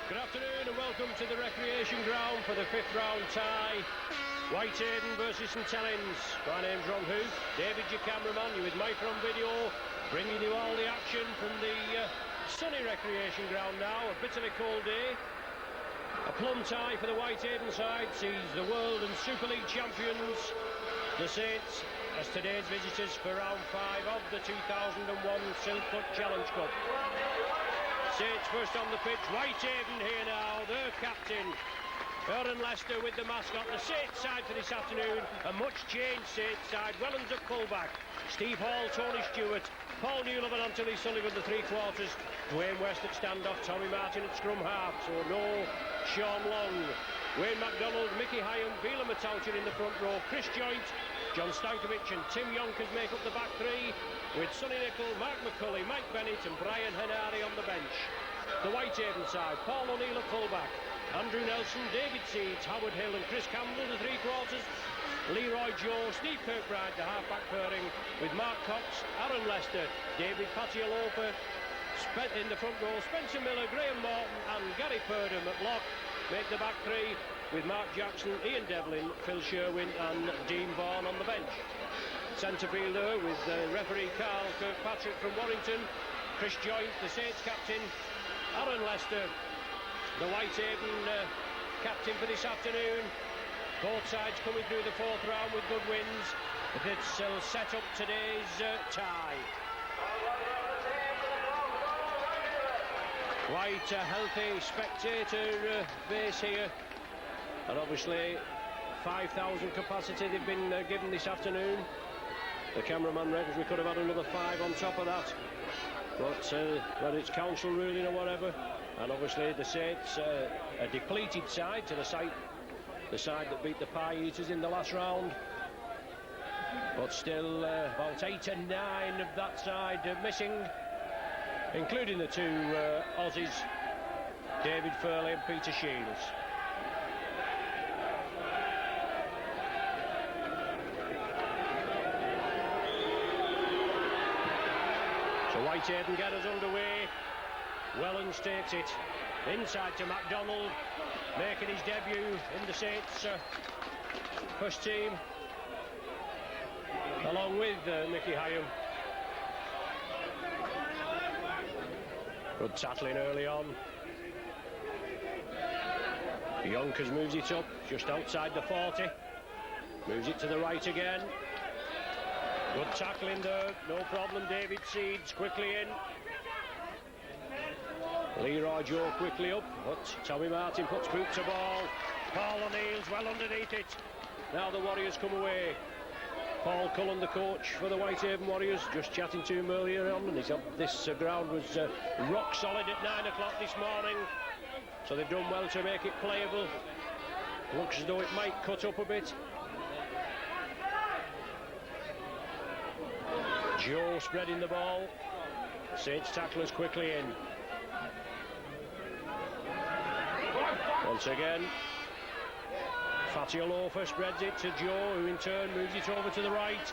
Good afternoon and welcome to the recreation ground for the fifth round tie. Whitehaven versus St Helens. My name's Ron Hoop, David your cameraman, you with Mike on video, bringing you all the action from the sunny recreation ground now. A bitterly cold day. A plum tie for the Whitehaven side sees the World and Super League champions, the Saints, as today's visitors for round 5 of the 2001 Silk Cut Challenge Cup. Saints first on the pitch, Whitehaven here now, their captain, Aaron Lester with the mascot. The Saints side for this afternoon, a much changed Saints side. Wellens at fullback, Steve Hall, Tony Stewart, Paul Newlove and Anthony Sullivan the three-quarters, Dwayne West at standoff, Tommy Martin at scrum half, so no Sean Long, Wayne MacDonald, Mickey Hyam, Vila Matautia in the front row, Chris Joynt, John Stankovic and Tim Yonkers make up the back three, with Sonny Nichol, Mark McCulley, Mike Bennett and Brian Henare on the bench. The Whitehaven side, Paul O'Neill at fullback, Andrew Nelson, David Seeds, Howard Hill and Chris Campbell the three-quarters, Leroy Joe, Steve Kirkbride the half-back pairing, with Mark Cox, Aaron Lester, David Patialofa in the front row, Spencer Miller, Graham Morton and Gary Purdham at lock make the back three, with Mark Jackson, Ian Devlin, Phil Sherwin and Dean Vaughan on the bench. Centre fielder with referee Carl Kirkpatrick from Warrington, Chris Joynt, the Saints captain, Aaron Lester, the Whitehaven captain for this afternoon. Both sides coming through the fourth round with good wins. This will set up today's tie. Quite a healthy spectator base here, and obviously 5,000 capacity they've been given this afternoon. The cameraman reckons we could have had another 5 on top of that, but whether it's council ruling or whatever. And obviously the Saints, a depleted side to the side that beat the Pie Eaters in the last round, but still about 8 and 9 of that side missing, including the two Aussies, David Furley and Peter Shields. So Whitehaven get us underway. Wellens takes it inside to MacDonald, making his debut in the Saints first team, along with Mickey Hyam. Good tackling early on. Yonkers moves it up just outside the 40, moves it to the right again. Good tackling there, no problem. David Seeds quickly in. Leroy Joe quickly up, but Tommy Martin puts boot to ball. Paul O'Neill's well underneath it. Now the Warriors come away. Paul Cullen, the coach for the Whitehaven Warriors, just chatting to him earlier on, and he said this ground was rock solid at 9 o'clock this morning, so they've done well to make it playable. Looks as though it might cut up a bit. Joe spreading the ball. Saints tacklers quickly in. Once again, Patialofa spreads it to Joe, who in turn moves it over to the right.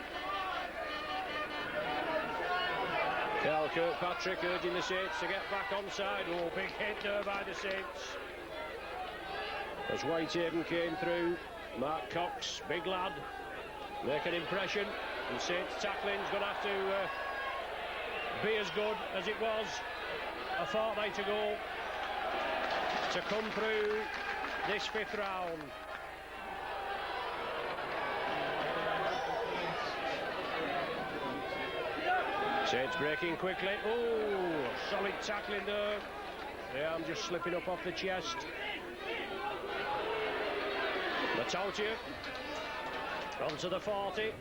Carl Kirkpatrick urging the Saints to get back onside. Oh, big hit there by the Saints. As Whitehaven came through, Mark Cox, big lad, make an impression. And Saints tackling's going to have to be as good as it was a fortnight ago to come through this fifth round. Saints breaking quickly. Oh, solid tackling there. Yeah, I'm just slipping up off the chest. Matautia onto the 40.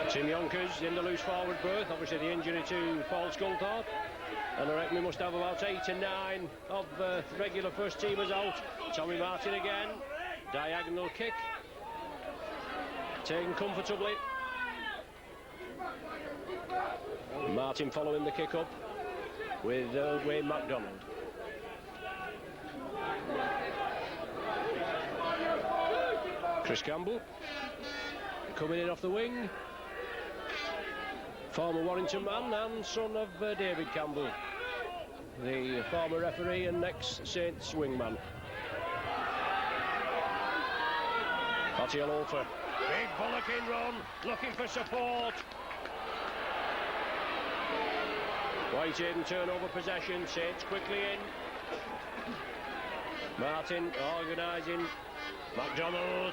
Tim Yonkers in the loose forward berth, obviously the injury to Paul Sculthorpe, and I reckon we must have about 8 and 9 of regular first teamers out. Tommy Martin again, diagonal kick, taken comfortably. Martin following the kick up with Wayne MacDonald. Chris Campbell coming in off the wing. Former Warrington man and son of David Campbell, the former referee and ex-Saints wingman. Fatty Alofa, big bullocking run, looking for support. Whitehaven turn over possession, Saints quickly in. Martin organising. MacDonald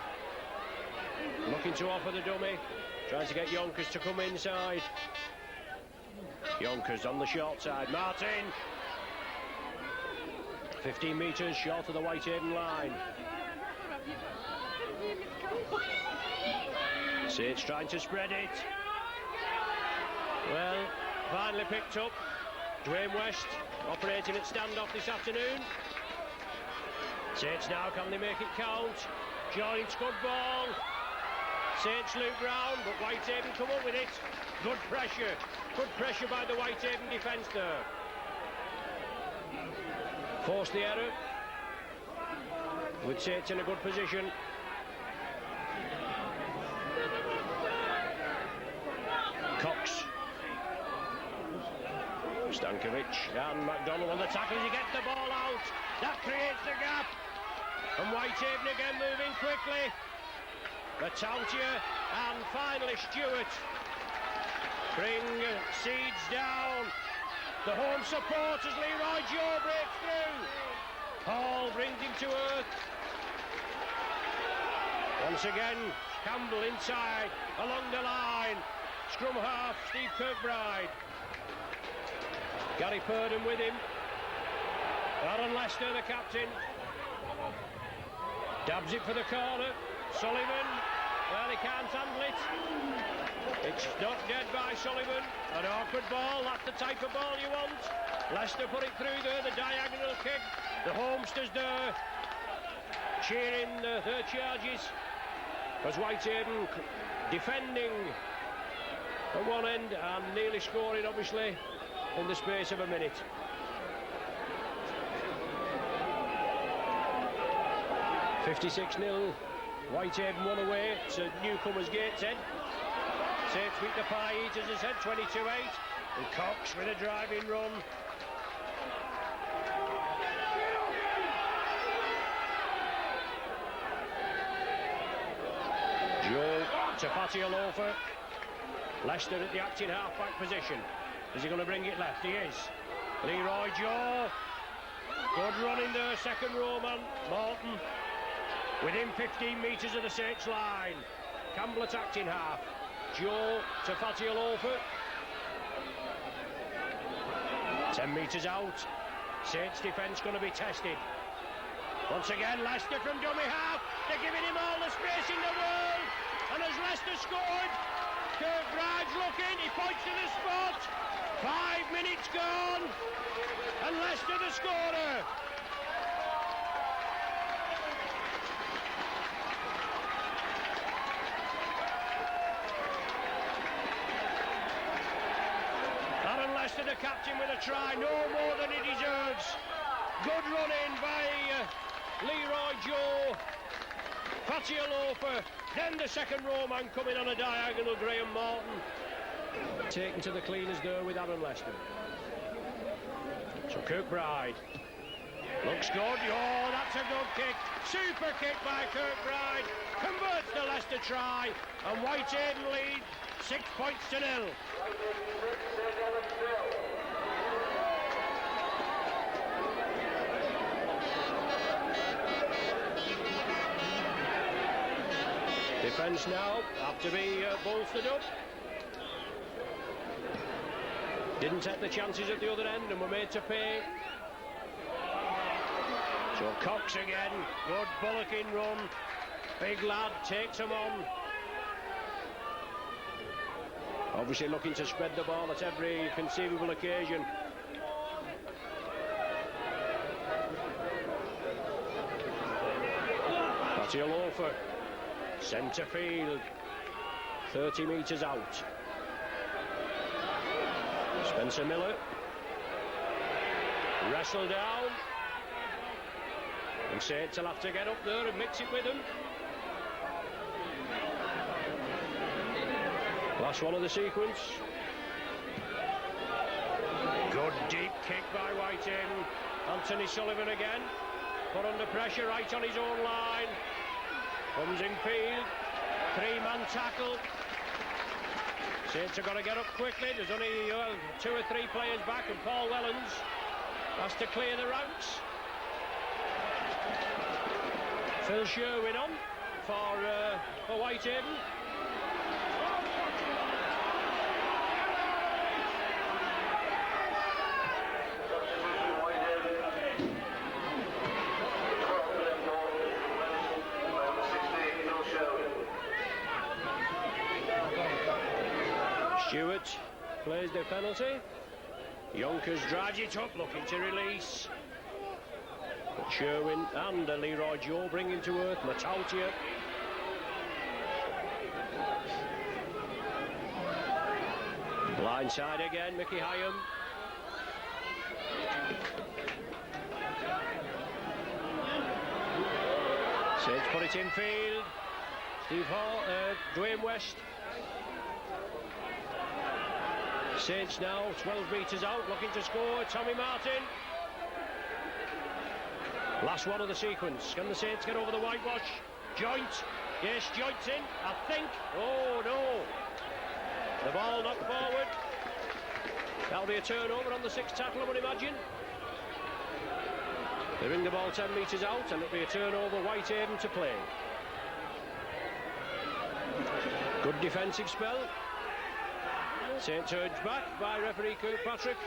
looking to offer the dummy, trying to get Yonkers to come inside. Yonkers on the short side. Martin, 15 metres short of the Whitehaven line. Saints trying to spread it. Well, finally picked up. Dwayne West operating at standoff this afternoon. Saints now, can they make it count? Joint, good ball. Saints loop round, but Whitehaven come up with it. Good pressure by the Whitehaven defence there. Force the error, with Saints in a good position. Cox, Stankovic and MacDonald on the tackle as he gets the ball out. That creates the gap. And Whitehaven again moving quickly. Batautier and finally Stewart bring Seeds down. The home supporters, Leroy Joe breaks through. Hall brings him to earth. Once again, Campbell inside, along the line. Scrum half, Steve Kirkbride. Gary Purdon with him. Aaron Lester, the captain. Dabs it for the corner. Sullivan, well, he can't handle it. It's not dead by Sullivan. An awkward ball, that's the type of ball you want. Lester put it through there, the diagonal kick. The Homesters there, cheering their charges. As Whitehaven defending at one end and nearly scoring, obviously, in the space of a minute. $56-0. Whitehaven won away to newcomers Gateshead. Saints beat the Pie Eaters, as I said, 22-8. And Cox with a driving run. Joe to Fatty Alofa. Lester at the acting half-back position. Is he going to bring it left? He is. Leroy Joe. Good run in there, second row man, Morton. Within 15 metres of the Saints line. Campbell attacked in half. Joe to Fatty Alofa. 10 metres out. Saints defence going to be tested. Once again, Leicester from dummy half. They're giving him all the space in the world. And as Leicester scored, Kirkbride's looking. He points to the spot. 5 minutes gone. And Leicester the scorer. Leicester the captain with a try, no more than he deserves. Good running by Leroy Joe. Fatty Alofa, then the second row man coming on a diagonal, Graham Morton. Taken to the cleaners there with Aaron Lester. So Kirkbride looks good. Oh, that's a good kick. Super kick by Kirkbride. Converts the Leicester try, and Whitehaven lead 6 points to 0. Defence now have to be bolstered up. Didn't take the chances at the other end and were made to pay. So Cox again, good bullocking run. Big lad takes him on. Obviously looking to spread the ball at every conceivable occasion. Fatty Alofa, centre field, 30 metres out. Spencer Miller, wrestle down. And Saints will have to get up there and mix it with them. Last one of the sequence. Good deep kick by Whitehaven. Anthony Sullivan again. Put under pressure, right on his own line. Comes in field. Three-man tackle. Saints have got to get up quickly. There's only 2 or 3 players back, and Paul Wellens has to clear the ranks. Phil Sherwin on for Whitehaven. Stewart plays the penalty. Yonkers drives it up, looking to release. But Sherwin and Leroy Joe bring him to earth. Matautia. Blindside again, Mickey Hyam. Saints put it in field. Steve Hall, Dwayne West. Saints now 12 metres out, looking to score. Tommy Martin. Last one of the sequence. Can the Saints get over the whitewash? Joint. Yes, Joint's in, I think. Oh, no. The ball knocked forward. That'll be a turnover on the 6th tackle, I would imagine. They ring the ball 10 metres out, and it'll be a turnover. Whitehaven to play. Good defensive spell. Saints urged back by referee Kirkpatrick.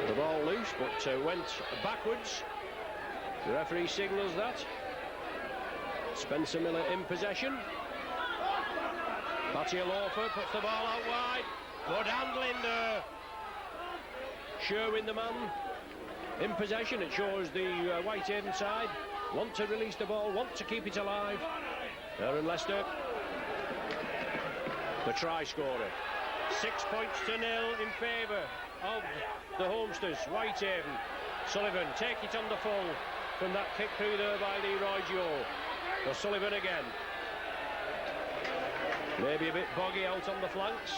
The ball loose, but went backwards. The referee signals that. Spencer Miller in possession. Mattia Lawford puts the ball out wide. Good handling there. Sherwin the man in possession. It shows the Whitehaven side want to release the ball, want to keep it alive. Aaron Lester, the try scorer. 6 points to 0 in favour of the homesters. Whitehaven. Sullivan take it on the full from that kick through there by Leroy Joe. For Sullivan again. Maybe a bit boggy out on the flanks.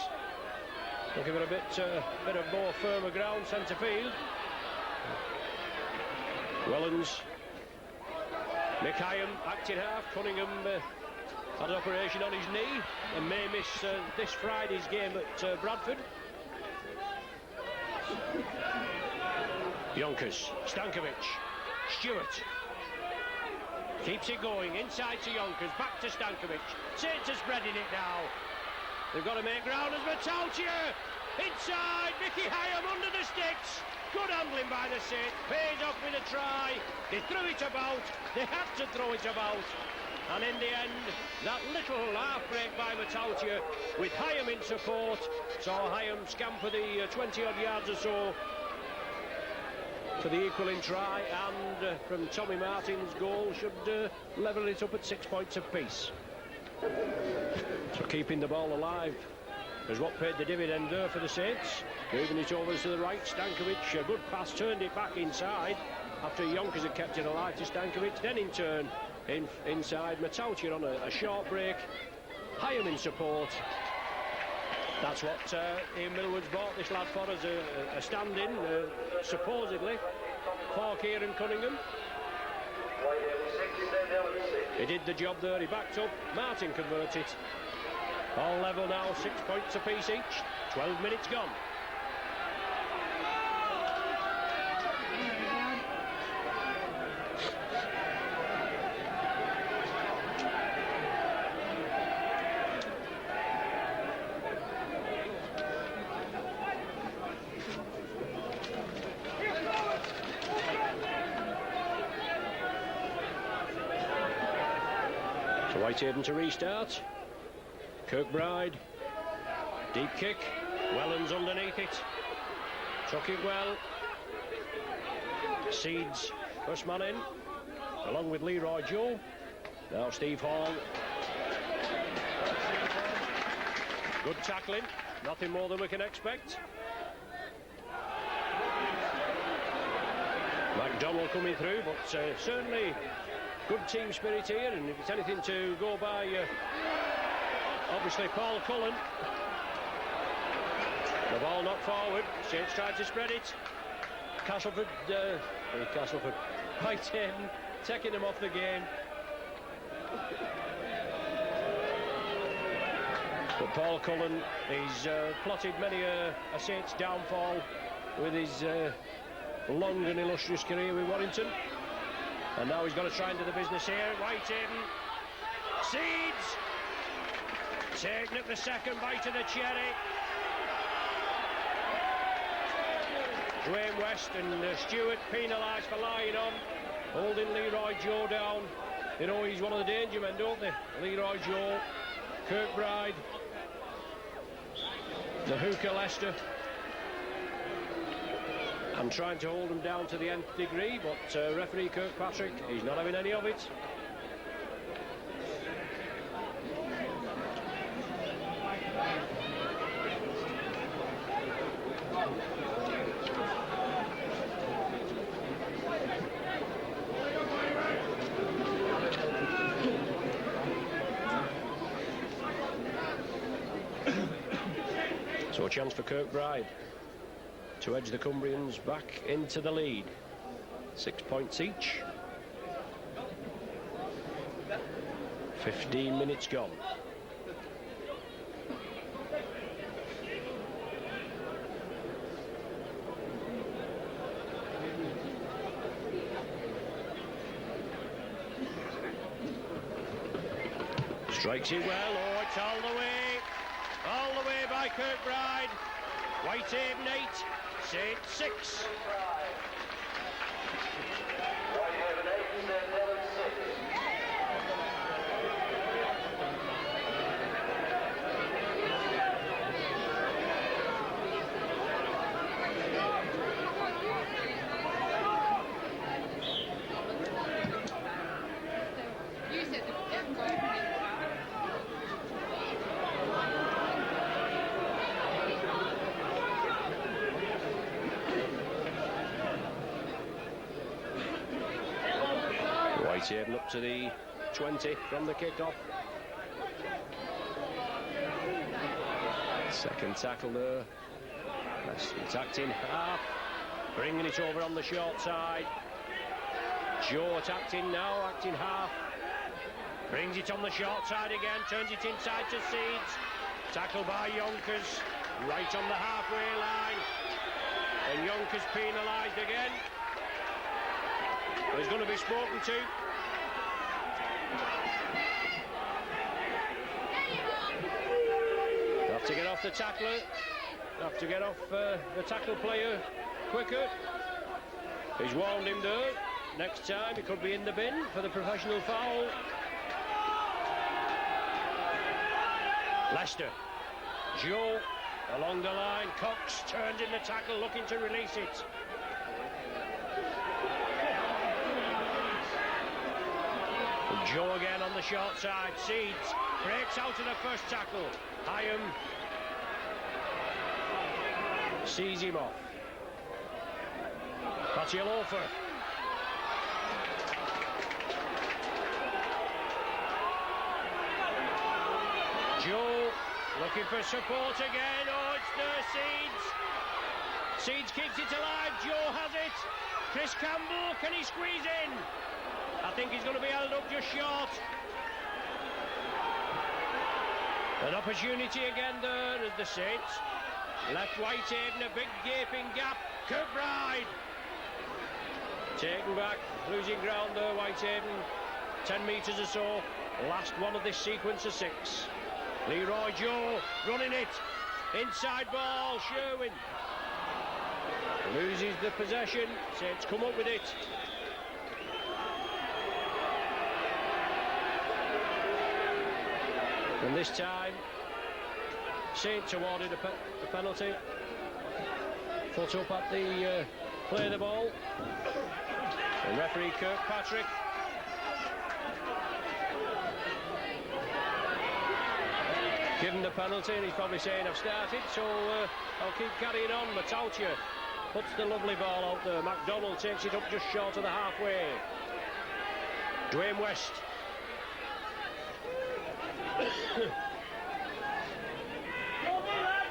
Looking for a bit of more firmer ground, centre field. Wellens. Mick Hyam, acting half. Cunningham had an operation on his knee and may miss this Friday's game at Bradford. Yonkers. Stankovic. Stewart. Keeps it going. Inside to Yonkers. Back to Stankovic. Saints are spreading it now. They've got to make ground as Matautia. Inside. Mickey Hyam under the sticks. Good handling by the Saints. Pays off with a try. They threw it about. They had to throw it about. And in the end, that little half break by Matautia with Hyam in support. Saw Hyam scamper the 20-odd yards or so for the equaling try, and from Tommy Martin's goal should level it up at 6 points apiece. So keeping the ball alive is what paid the dividend there for the Saints. Moving it over to the right. Stankovic, a good pass, turned it back inside after Yonkers had kept it alive to Stankovic. Then in turn, inside, Matautia on a short break. Hyam in support. That's what Ian Millwood's bought this lad for, as a stand-in, supposedly, for Kieran Cunningham. He did the job there, he backed up. Martin converted. All level now, 6 points apiece each. 12 minutes gone. Whitehaven to restart. Kirkbride. Deep kick. Wellens underneath it. Took it well. Seeds first man in, along with Leroy Joe. Now Steve Hall. Good tackling. Nothing more than we can expect. McDonnell coming through, but certainly good team spirit here, and if it's anything to go by, obviously Paul Cullen. The ball knocked forward. Saints tried to spread it. Castleford, Whitehaven taking him off the game. But Paul Cullen, he's plotted many a Saints downfall with his long and illustrious career with Warrington. And now he's got to try and do the business here. Whitehaven, Seeds, taking up the second bite of the cherry. Dwayne West and Stewart penalised for lying on, holding Leroy Joe down. You know, he's one of the danger men, don't they? Leroy Joe, Kirkbride, the hooker Leicester. I'm trying to hold him down to the nth degree, but referee Kirkpatrick, he's not having any of it. So a chance for Kirkbride to edge the Cumbrians back into the lead. 6 points each. 15 minutes gone. Strikes it well. Oh, it's all the way. All the way by Kirkbride. Whitehaven 8, Saints 6. Whitehaven 8, St. Helens 6. Whitehaven up to the 20 from the kick-off. Second tackle there. It's acting half, bringing it over on the short side. Joe attacking now, acting half. Brings it on the short side again, turns it inside to Seeds. Tackle by Yonkers, right on the halfway line. And Yonkers penalised again. He's going to be spoken to. Have to get off the tackler. Have to get off the tackle player quicker. He's warned him there. Next time he could be in the bin for the professional foul. Leicester. Joe along the line. Cox turns in the tackle, looking to release it. Joe again on the short side. Seeds breaks out of the first tackle. Hyam sees him off. Patialofer. Joe looking for support again. Oh, it's there, Seeds. Seeds keeps it alive. Joe has it. Chris Campbell, can he squeeze in? I think he's going to be held up just short. An opportunity again there as the Saints left Whitehaven a big gaping gap. Kirkbride taken back, losing ground there. Whitehaven 10 metres or so. Last one of this sequence of 6. Leroy Joe running it. Inside ball, Sherwin loses the possession. Saints come up with it. And this time, Saints awarded a penalty. Foot up at the play of the ball. And referee Kirkpatrick. Given the penalty, and he's probably saying I've started, so I'll keep carrying on. Matautia puts the lovely ball out there. MacDonald takes it up just short of the halfway. Dwayne West.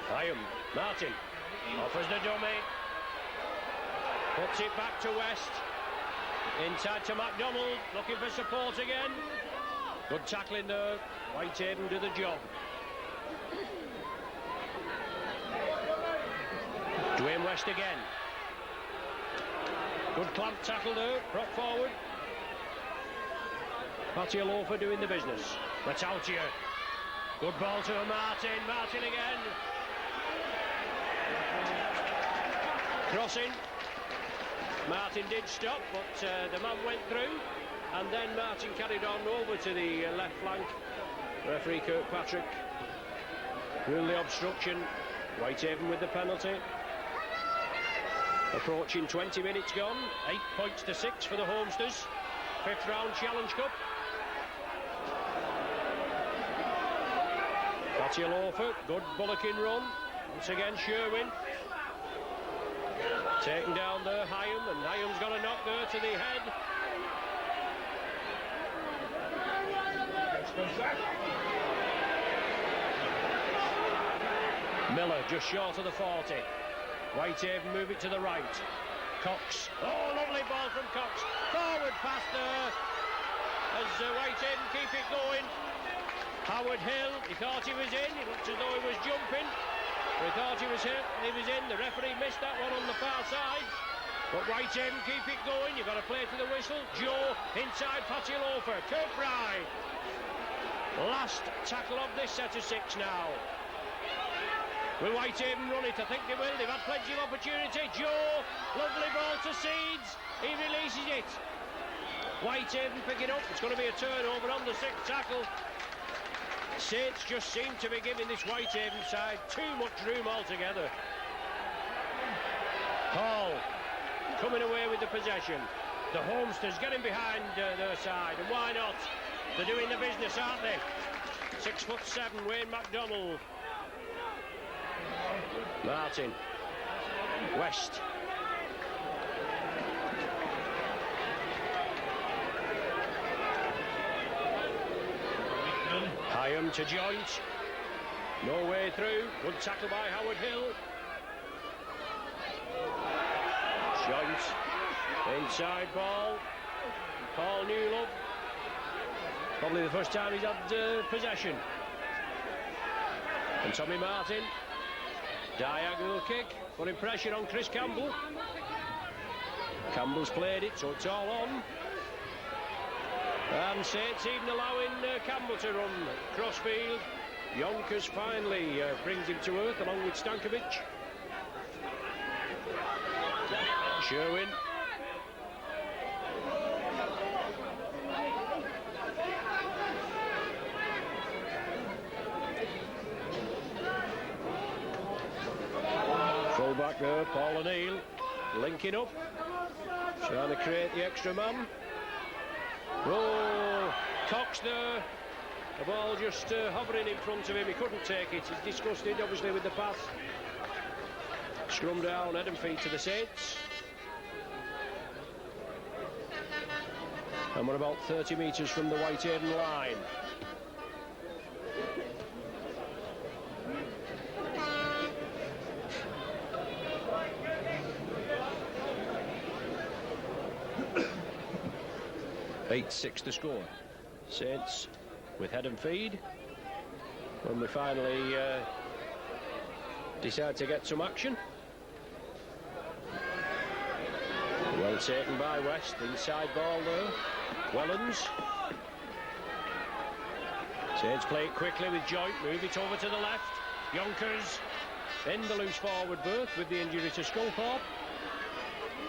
Hyam, Martin offers the dummy, puts it back to West, inside to MacDonald, looking for support again. Good tackling there, Whitehaven do the job. Dwayne West again. Good clamp tackle there, prop forward. Mattia Loafer doing the business. Matautia. Good ball to Martin. Martin again. Crossing. Martin did stop, but the man went through. And then Martin carried on over to the left flank. Referee Kirkpatrick ruled the obstruction. Whitehaven with the penalty. Approaching 20 minutes gone. 8 points to 6 for the Homesters. 5th round Challenge Cup. Mattia Loafer, good bullocking run. Once again Sherwin. Taken down there, Hyam, and Hyam's got a knock there to the head. Miller just short of the 40. Whitehaven move it to the right. Cox. Oh, lovely ball from Cox. Forward pass there. As Whitehaven keep it going. Howard Hill, he thought he was in. He looked as though he was jumping. He thought he was hit. He was in. The referee missed that one on the far side. But Whitehaven keep it going. You've got to play to the whistle. Joe inside Mattia Loafer. Kirkbride. Last tackle of this set of 6 now. Will Whitehaven run it? I think they will. They've had plenty of opportunity. Joe, lovely ball to Seeds. He releases it. Whitehaven pick it up. It's going to be a turnover on the 6th tackle. Saints just seem to be giving this Whitehaven side too much room altogether. Hall coming away with the possession. The Homesters getting behind their side, and why not? They're doing the business, aren't they? 6'7", Wayne MacDonald. Martin. West. Hyam to Joint. No way through. Good tackle by Howard Hill. Joint. Inside ball. Paul Newlove. Probably the first time he's had possession. And Tommy Martin. Diagonal kick, putting pressure on Chris Campbell. Campbell's played it, so it's all on. And Saints even allowing Campbell to run crossfield. Yonkers finally brings him to earth along with Stankovic. Sherwin. Full back there, Paul O'Neill linking up, trying to create the extra man. Oh, Cox there. The ball just hovering in front of him. He couldn't take it. He's disgusted, obviously, with the pass. Scrum down, head and feet to the Saints. And we're about 30 metres from the Whitehaven line. (8-6) the score. Saints with head and feed. When we finally decide to get some action. Well taken by West. Inside ball there. Wellens. Saints play it quickly with Joint. Move it over to the left. Yonkers in the loose forward berth with the injury to Sculthorpe.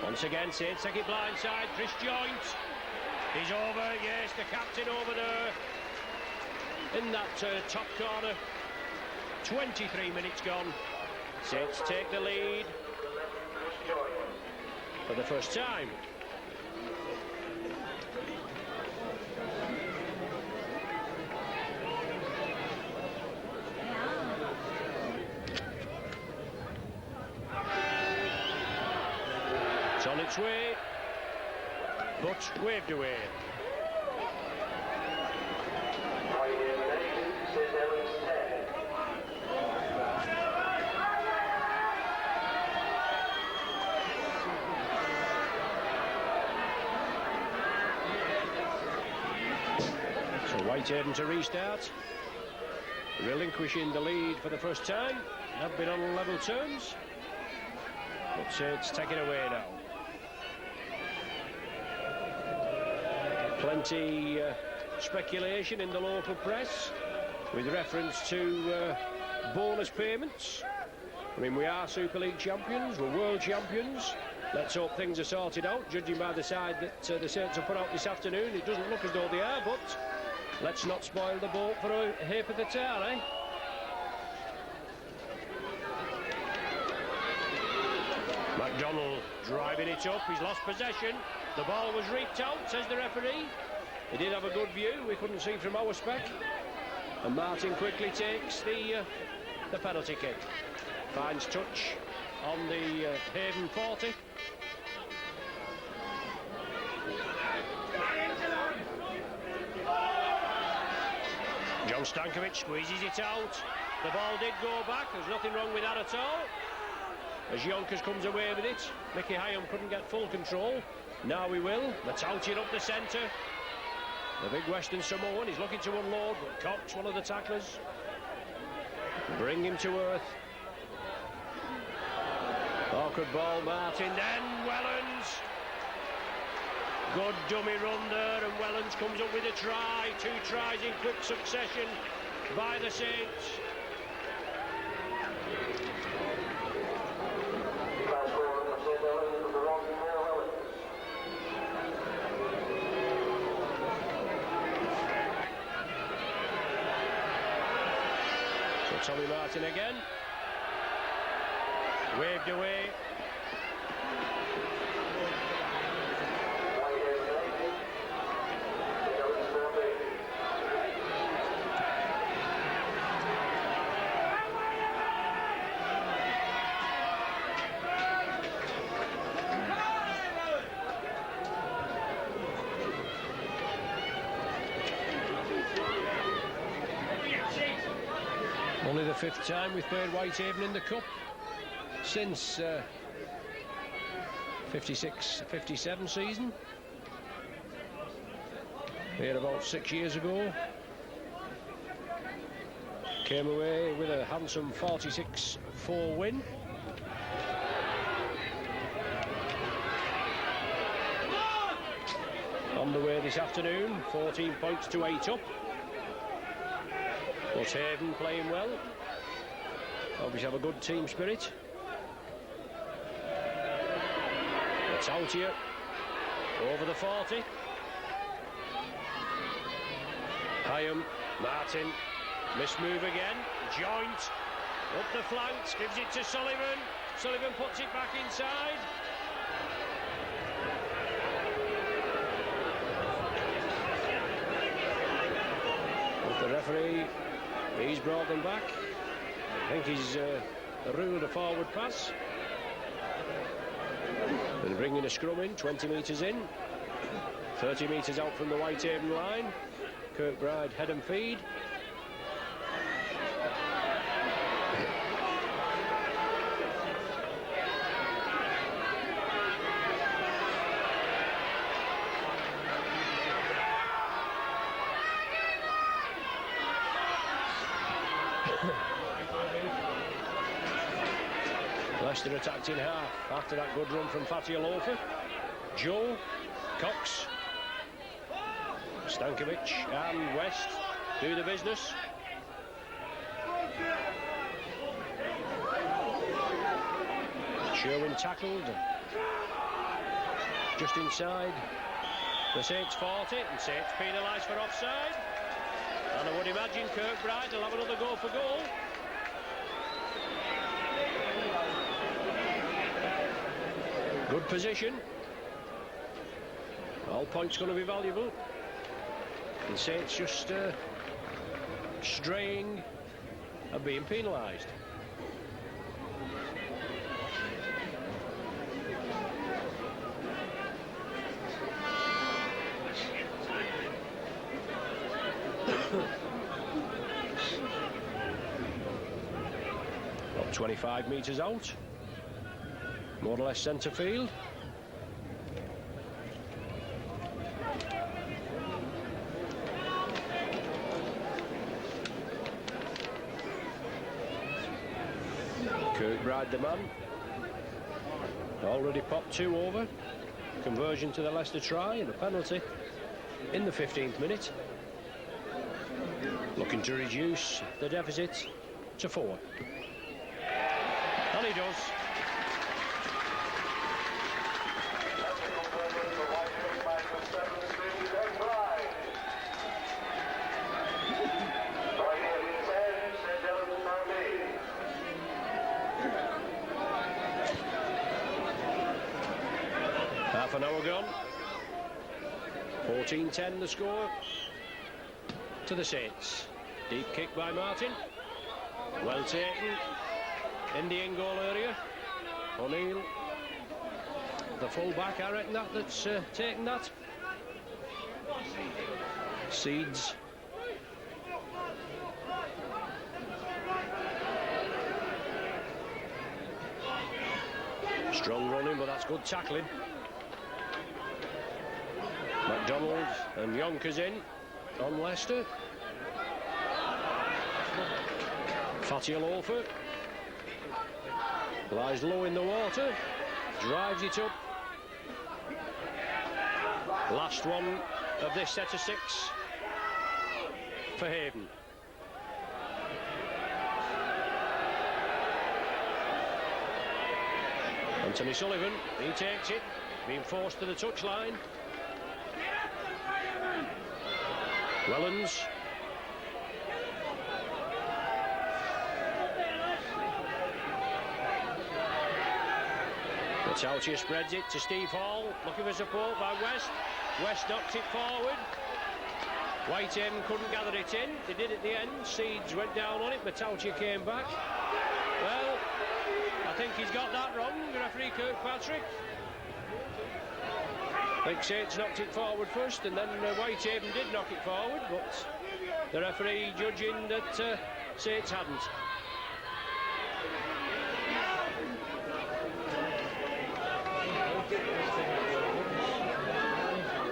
Once again, Saints take it blindside. Chris Joint. He's over, yes, the captain over there in that top corner. 23 minutes gone. Saints take the lead for the first time. It's on its way, but waved away. Whitehaven to restart, relinquishing the lead for the first time. Have been on level terms, but it's taken away now. Plenty speculation in the local press with reference to bonus payments. I mean, we are Super League champions, we're world champions. Let's hope things are sorted out. Judging by the side that the Saints have put out this afternoon, it doesn't look as though they are, but let's not spoil the boat for a hip of the tail, eh? McDonald driving it up, he's lost possession. The ball was reaped out, says the referee. He did have a good view, we couldn't see from our spec. And Martin quickly takes the penalty kick. Finds touch on the Haven 40. John Stankovic squeezes it out. The ball did go back, there's nothing wrong with that at all. As Yonkers comes away with it, Mickey Hyam couldn't get full control. Now he will. Matauti up the centre. The big Western Samoan, he's looking to unload, but Cox, one of the tacklers, bring him to earth. Awkward ball, Martin, then Wellens. Good dummy run there, and Wellens comes up with a try. 2 tries in quick succession by the Saints. So Tommy Martin again. Waved away. Only the 5th time we've played Whitehaven in the Cup since 56-57 season. Here about 6 years ago. Came away with a handsome 46-4 win. On the way this afternoon, 14 points to 8 up. But Haven playing well. Obviously have a good team spirit. It's out here. Over the 40. Hyam, Martin. Mismove again. Joint. Up the flanks. Gives it to Sullivan. Sullivan puts it back inside. But the referee, he's brought them back. I think he's ruled a forward pass. And bringing a scrum in, 20 metres in. 30 metres out from the Whitehaven line. Kirkbride head and feed. Leicester attacked in half after that good run from Fatih Alofa. Joe, Cox, Stankovic and West do the business. Sherwin tackled just inside the Saints 40, and Saints penalised for offside. And I would imagine Kirkbride will have another go for goal. Good position. All points going to be valuable. And Saints just straying and being penalised. About 25 metres out. More or less centre field. Kirkbride, the man, already popped 2 over. Conversion to the Leicester try and a penalty in the 15th minute. Looking to reduce the deficit to 4. And he does. Half an hour gone. 14-10 the score to the Saints. Deep kick by Martin. Well taken in the in-goal area. O'Neill, the full-back, I reckon that's taken that. Seeds. Strong running, but that's good tackling. McDonald and Yonkers in on Leicester. Fatty Loafer lies low in the water, drives it up. Last one of this set of 6 for Hayden. Anthony Sullivan, he takes it, being forced to the touchline. Wellens. Matautia spreads it to Steve Hall, looking for support by West. West knocks it forward. Whitehaven couldn't gather it in. They did at the end. Seeds went down on it. Matautia came back. Well, I think he's got that wrong, referee Kirkpatrick. I think Saints knocked it forward first, and then Whitehaven did knock it forward, but the referee judging that Saints hadn't.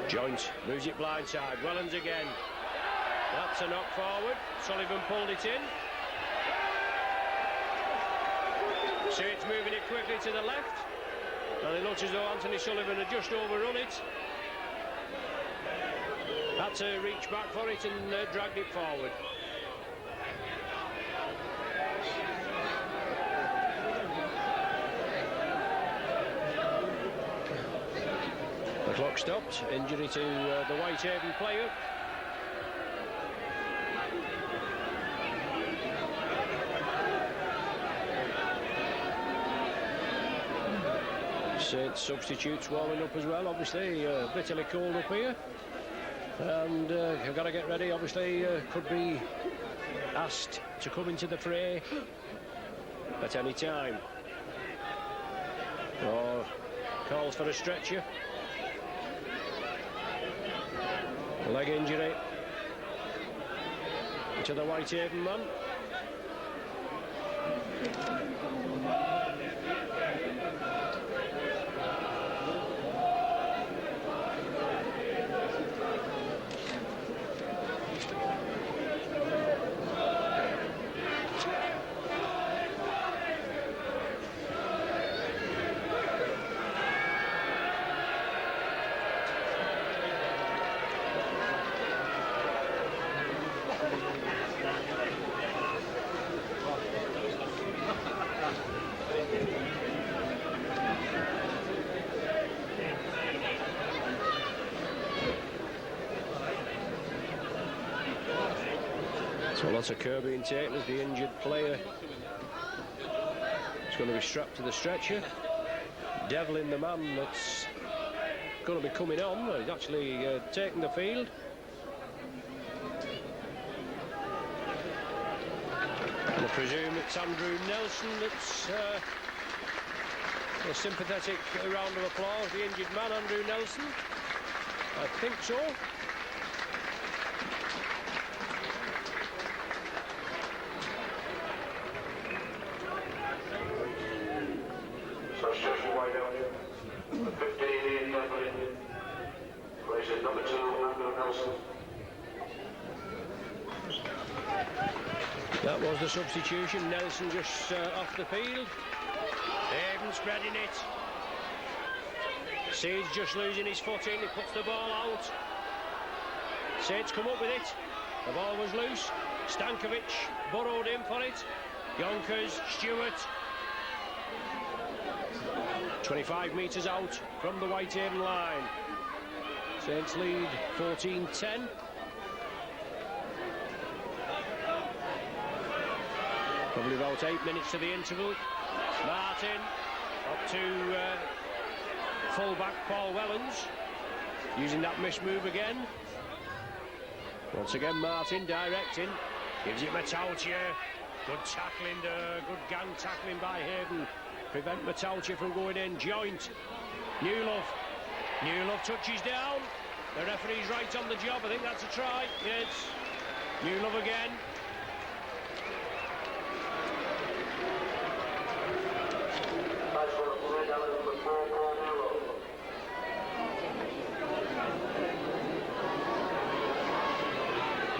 Joint moves it blindside. Wellens again. That's a knock forward. Sullivan pulled it in. Saints moving it quickly to the left. And it looks as though Anthony Sullivan had just overrun it. Had to reach back for it and dragged it forward. The clock stopped. Injury to the Whitehaven player. Saints substitutes warming up as well, obviously bitterly cold up here, and I've got to get ready. Obviously could be asked to come into the fray at any time, or calls for a stretcher. Leg injury to the Whitehaven man. So lots of care being taken as the injured player is going to be strapped to the stretcher. Devlin, the man that's going to be coming on, he's actually taken the field. I presume it's Andrew Nelson that's a sympathetic round of applause. The injured man, Andrew Nelson. I think so. Substitution wide out here. The 15 in Devlin. Places number 2, Andrew Nelson. That was the substitution. Nelson just off the field. Haven spreading it. Seeds just losing his footing. He puts the ball out. Saints come up with it. The ball was loose. Stankovic burrowed in for it. Yonkers, Stewart. 25 metres out from the Whitehaven line. Saints lead 14-10. Probably about 8 minutes to the interval. Martin up to full-back Paul Wellens, using that mishmove again. Once again Martin directing, gives it Matautia. Good tackling there, good gang tackling by Hayden. Prevent Matautia from going in. Joint, Newlove touches down. The referee's right on the job. I think that's a try. Yes, Newlove again.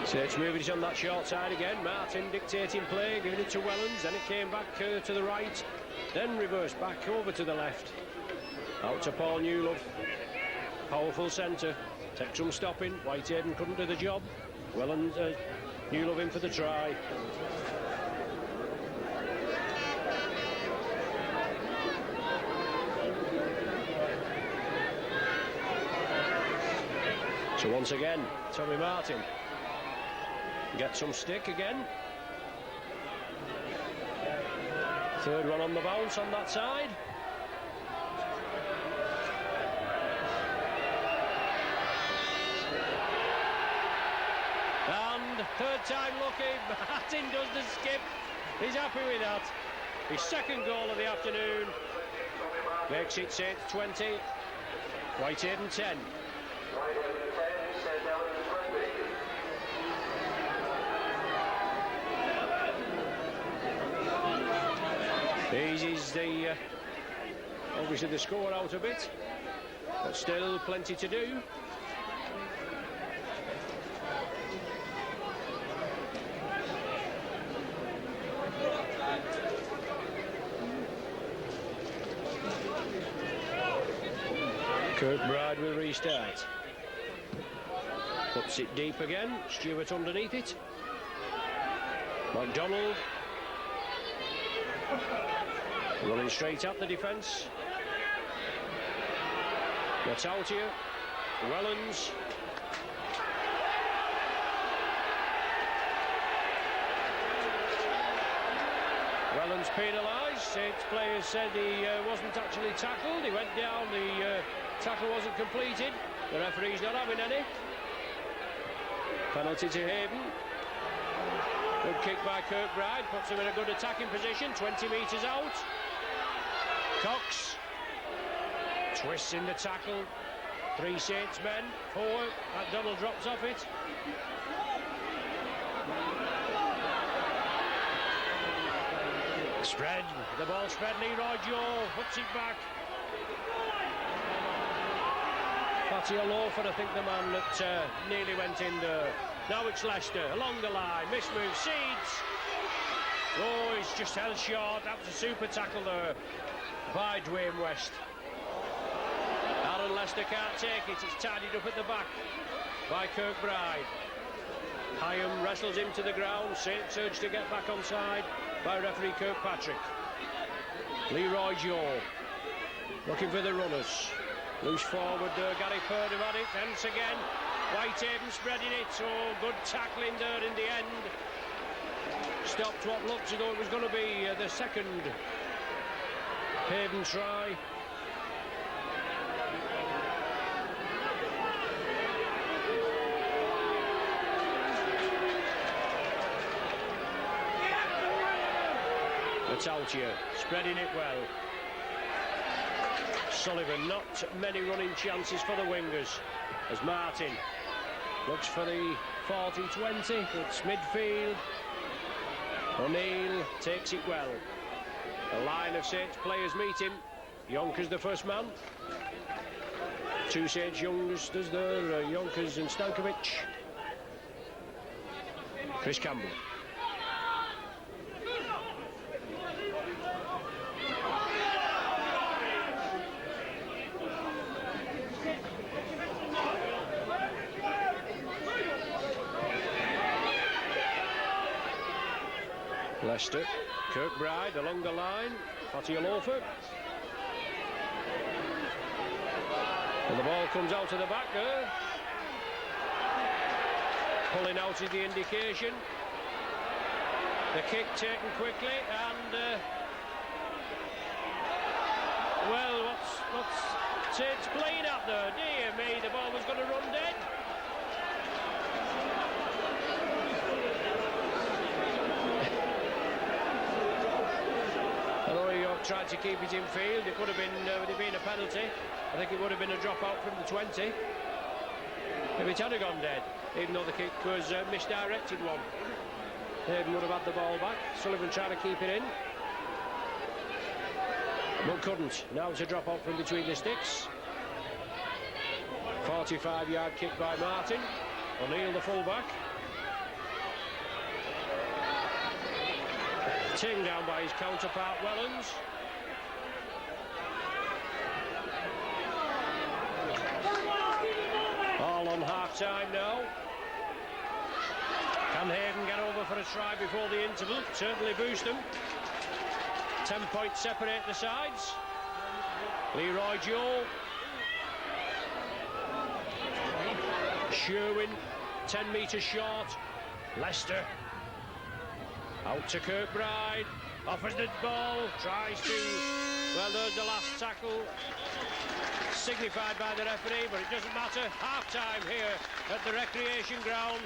So it's moving it on that short side again. Martin dictating play, giving it to Wellens. Then it came back to the right. Then reversed back over to the left. Out to Paul Newlove. Powerful centre. Takes some stopping. Whitehaven couldn't do the job. Wellens, Newlove in for the try. So once again, Tommy Martin gets some stick again. Third one on the bounce on that side. And third time lucky, Martin does the skip. He's happy with that. His second goal of the afternoon. Makes it Saints 20, Whitehaven 10. Eases the obviously the score out a bit, but still plenty to do. Kirkbride will restart. Puts it deep again. Stewart underneath it. McDonald running straight at the defence. Gets out here. Wellens. Wellens penalised. Saints players said he wasn't actually tackled. He went down. The tackle wasn't completed. The referee's not having any. Penalty to Hayden. Good kick by Kirkbride. Puts him in a good attacking position. 20 metres out. Cox twists in the tackle. 3 Saints men, 4. McDonald drops off it. Spread, the ball spread. Leroy Joe puts it back. Patty O'Loafer, I think the man that nearly went in there. Now it's Leicester along the line. Mismove, Seeds. Oh, he's just held short. That was a super tackle there by Dwayne West. Aaron Leicester can't take it. It's tidied up at the back by Kirkbride. Hyam wrestles him to the ground. Saints urged to get back on side by referee Kirkpatrick. Leroy Joe looking for the runners. Loose forward there. Gary Purdom had it. Hence again. Whitehaven spreading it. Oh, good tackling there in the end. Stopped what looked as though it was going to be the second Hayden try. It's out here, spreading it well. Sullivan, not many running chances for the wingers, as Martin looks for the 40-20. It's midfield. O'Neill takes it well. A line of Saints players meet him. Yonkers the first man. 2 Saints youngsters there, Yonkers and Stankovic. Chris Campbell. Leicester, Kirkbride along the line, Fatialofa. And the ball comes out of the back there. Pulling out is the indication. The kick taken quickly and well, what's Saints playing at there? Dear me, the ball was going to run dead. I know York tried to keep it in field. It would have been a penalty. I think it would have been a dropout from the 20 if it had gone dead, even though the kick was a misdirected one. Hayden would have had the ball back. Sullivan trying to keep it in, but couldn't. Now it's a drop out from between the sticks. 45-yard kick by Martin. O'Neill, the fullback. Taken down by his counterpart, Wellens. All on half-time now. Can Hayden get over for a try before the interval? Certainly boost them. 10 points separate the sides. Leroy Joe. Sherwin, 10 metres short. Leicester. Out to Kirkbride. Offers the ball. Tries to... Well, there's the last tackle. Signified by the referee, but it doesn't matter. Half-time here at the recreation ground.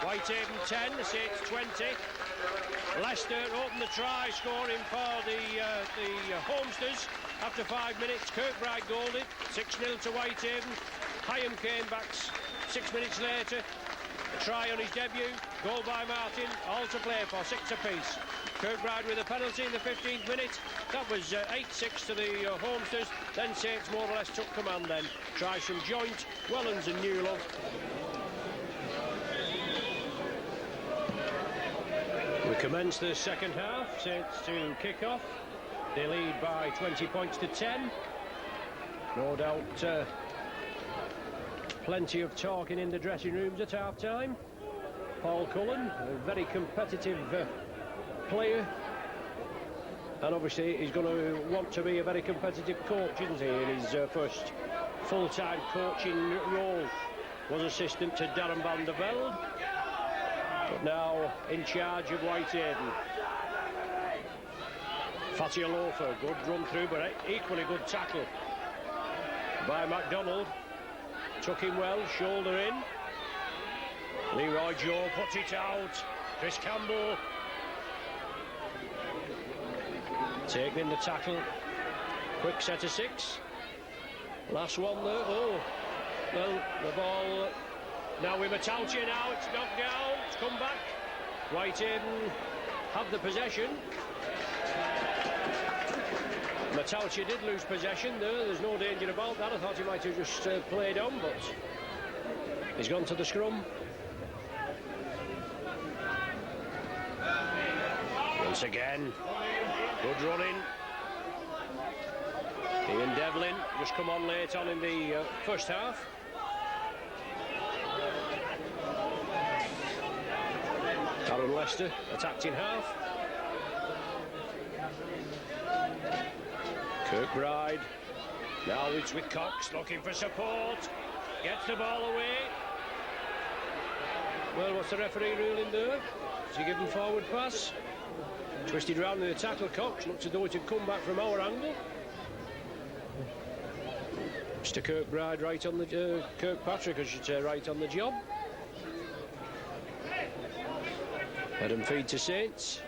Whitehaven 10, the Saints 20. Leicester opened the try, scoring for the Homesters after 5 minutes. Kirkbride goaled it, 6-0 to Whitehaven. Hyam came back 6 minutes later. A try on his debut, goal by Martin, all to play for, 6 apiece. Kirkbride with a penalty in the 15th minute. That was 8-6 to the Homesters. Then Saints more or less took command then. Tries from Joint, Wellens and Newlove. We commence the second half. Saints to kick off. They lead by 20 points to 10. No doubt plenty of talking in the dressing rooms at half time. Paul Cullen, a very competitive player, and obviously he's going to want to be a very competitive coach, isn't he? In his first full-time coaching role, was assistant to Darren van der Velde, but now in charge of Whitehaven. Fatialofa, good run through, but equally good tackle by MacDonald. Took him well, shoulder in. Leroy Joe puts it out. Chris Campbell taking in the tackle. Quick set of 6. Last one there. Oh, well, the ball now with Metalcia now. It's knocked down. It's come back. Whitehaven have the possession. Metalcia did lose possession there. There's no danger about that. I thought he might have just played on, but he's gone to the scrum. Once again, good running. Ian Devlin just come on late on in the first half. Aaron Leicester attacked in half. Kirkbride, now it's with Cox, looking for support, gets the ball away. Well, what's the referee ruling there? Does he give him forward pass? Twisted round in the tackle, Cox, looks as though it had come back from our angle. Mr. Kirkbride right on the, Kirkpatrick I should say, right on the job. Let him feed to Saints.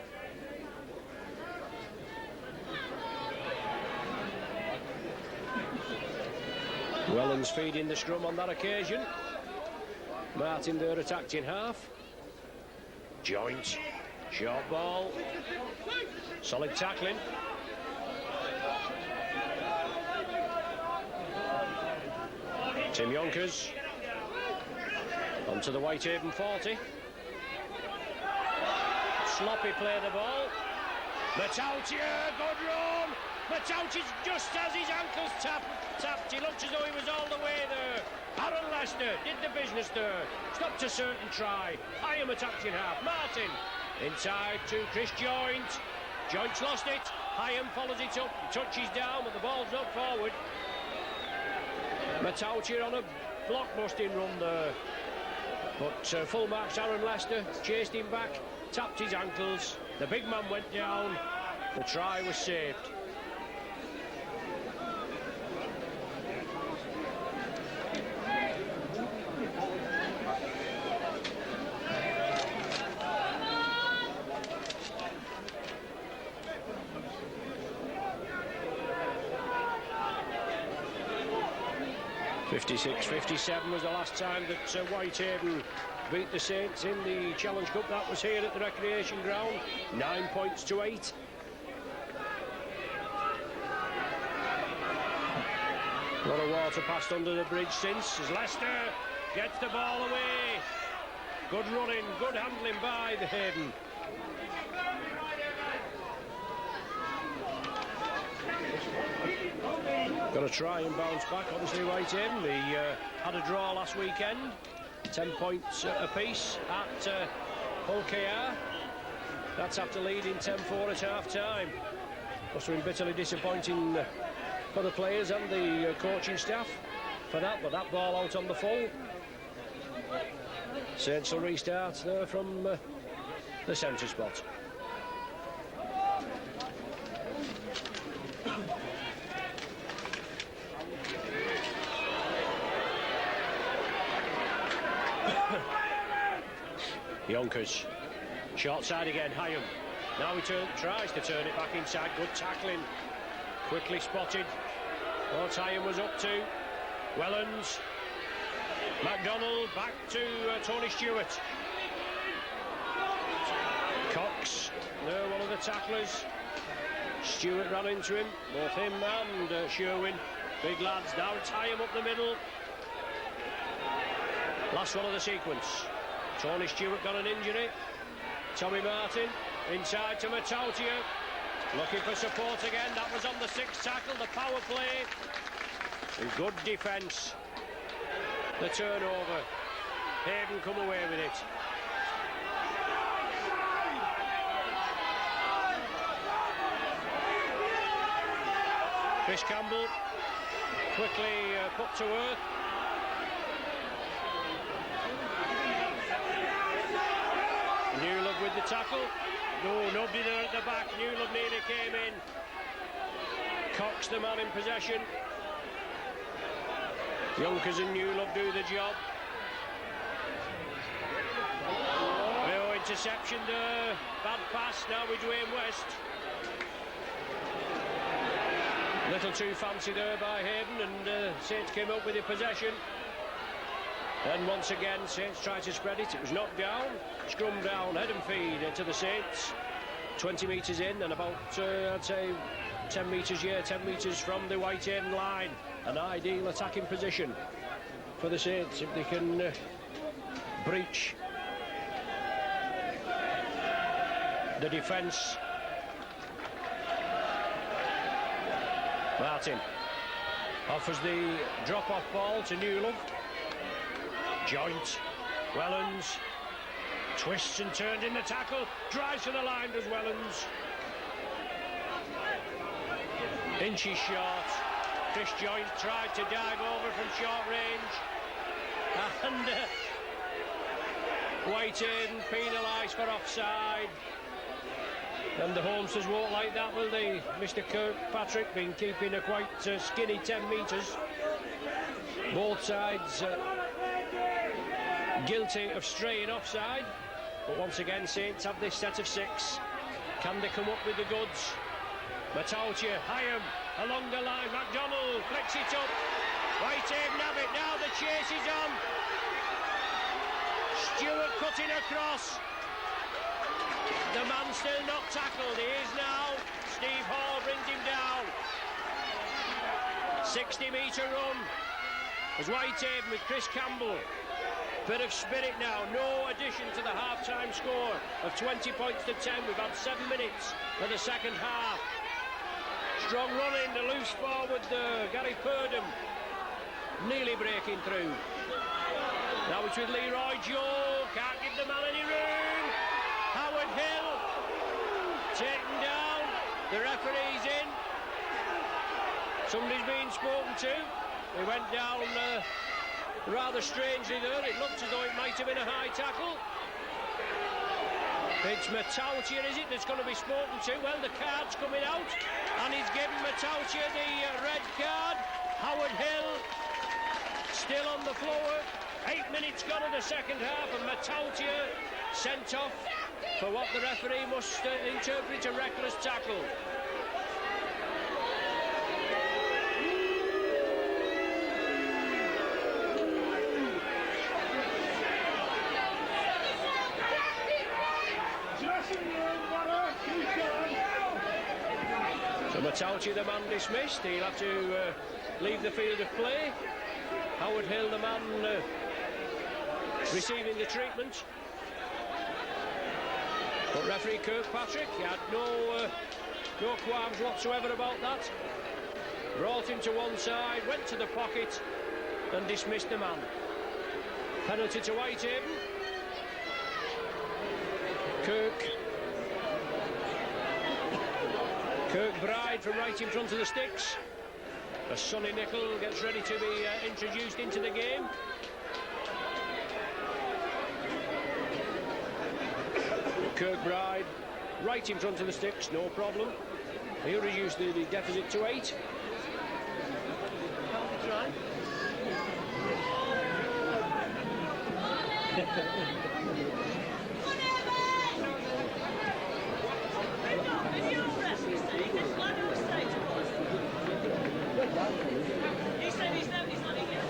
Wellens feeding the scrum on that occasion. Martin there attacked in half. Joint, short ball. Solid tackling. Tim Yonkers onto the Whitehaven 40. Sloppy play the ball. Metalcia, good run. Metalcia's just as his ankles tapped. He looked as though he was all the way there. Aaron Leicester did the business there. Stopped a certain try. Hyam attacked in half. Martin Inside to Chris Joint. Joint's lost it. Hyam follows it up. Touches down, but the ball's not forward. Matautia on a block-busting run there. But full marks Aaron Lester chased him back, tapped his ankles. The big man went down. The try was saved. (56-57) was the last time that Whitehaven beat the Saints in the Challenge Cup. That was here at the Recreation Ground. 9 points to 8. A lot of water passed under the bridge since, as Leicester gets the ball away. Good running, good handling by the Haven. Got to try and bounce back, obviously, Whitehaven. They had a draw last weekend, 10 points apiece at Hull KR. That's after leading 10-4 at half-time. Must have been bitterly disappointing for the players and the coaching staff for that, but that ball out on the full. Saints will restart there from the centre spot. Yonkers, short side again, Hyam. Now he tries to turn it back inside. Good tackling, quickly spotted. What Hyam was up to. Wellens, McDonald back to Tony Stewart. Cox, there, one of the tacklers. Stewart ran into him, both him and Sherwin. Big lads. Now it's Hyam up the middle. Last one of the sequence. Tony Stewart got an injury. Tommy Martin inside to Matautia. Looking for support again. That was on the sixth tackle, the power play. And good defence. The turnover. Haven come away with it. Chris Campbell quickly put to earth. Newlove with the tackle. No, nobody there at the back. Newlove nearly came in. Cox, the man in possession. Yonkers and Newlove do the job. No interception there. Bad pass now with Dwayne West. Little too fancy there by Haven, and Saints came up with the possession. Then once again, Saints tried to spread it. It was knocked down, scrum down, head and feed to the Saints. 20 metres in and about, I'd say, 10 metres, 10 metres from the Whitehaven line. An ideal attacking position for the Saints if they can breach the defence. Martin offers the drop-off ball to Newlove. Joint, Wellens, twists and turns in the tackle, drives to the line, does Wellens. Inches short. Chris Joint tried to dive over from short range, and Whitehaven penalised for offside. And the Holmesters won't like that, will they? Mr. Kirkpatrick been keeping a quite skinny 10 metres. Both sides guilty of straying offside, but once again Saints have this set of 6. Can they come up with the goods? Matautia, Hyam along the line. McDonald flicks it up. Whitehaven have it now. The chase is on. Stewart cutting across. The man still not tackled. He is now. Steve Hall brings him down. 60-metre run as Whitehaven with Chris Campbell. Bit of spirit now. No addition to the half-time score of 20 points to 10. We've had 7 minutes for the second half. Strong running, the loose forward, Gary Purdom nearly breaking through. Now it's with Leroy Joe. Can't give the man any room. Howard Hill. taken down. The referee's in. Somebody's being spoken to. He went down rather strangely there. It looked as though it might have been a high tackle. It's Matautia, is it, that's going to be spoken to? Well, the card's coming out, and he's given Matautia the red card. Howard Hill still on the floor. 8 minutes gone in the second half, and Matautia sent off for what the referee must interpret a reckless tackle. So Matautia, the man dismissed. He'll have to leave the field of play. Howard Hill, the man receiving the treatment. But referee Kirkpatrick, he had no qualms whatsoever about that. Brought him to one side, went to the pocket and dismissed the man. Penalty to Whitehaven. Kirkbride from right in front of the sticks. As Sonny Nicol gets ready to be introduced into the game. Kirkbride right in front of the sticks, no problem. He'll reduce the deficit to 8.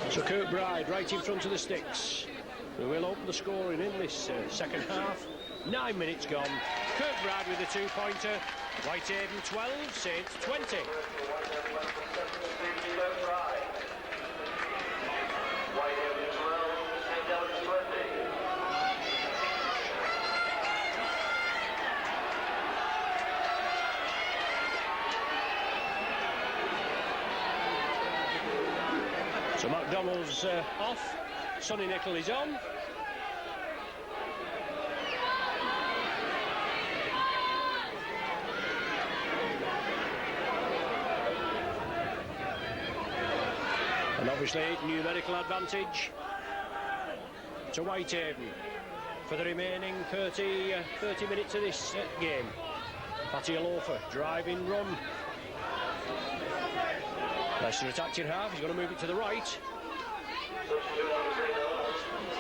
So Kirkbride right in front of the sticks. We will open the scoring in this second half. 9 minutes gone. Kirkbride with a 2-pointer. Whitehaven 12, Saints 20. So McDonald's off. Sonny Nicol is on. And obviously numerical advantage to Whitehaven for the remaining 30 minutes of this game. Patty Alofa, driving run. Leicester attacking half, he's going to move it to the right.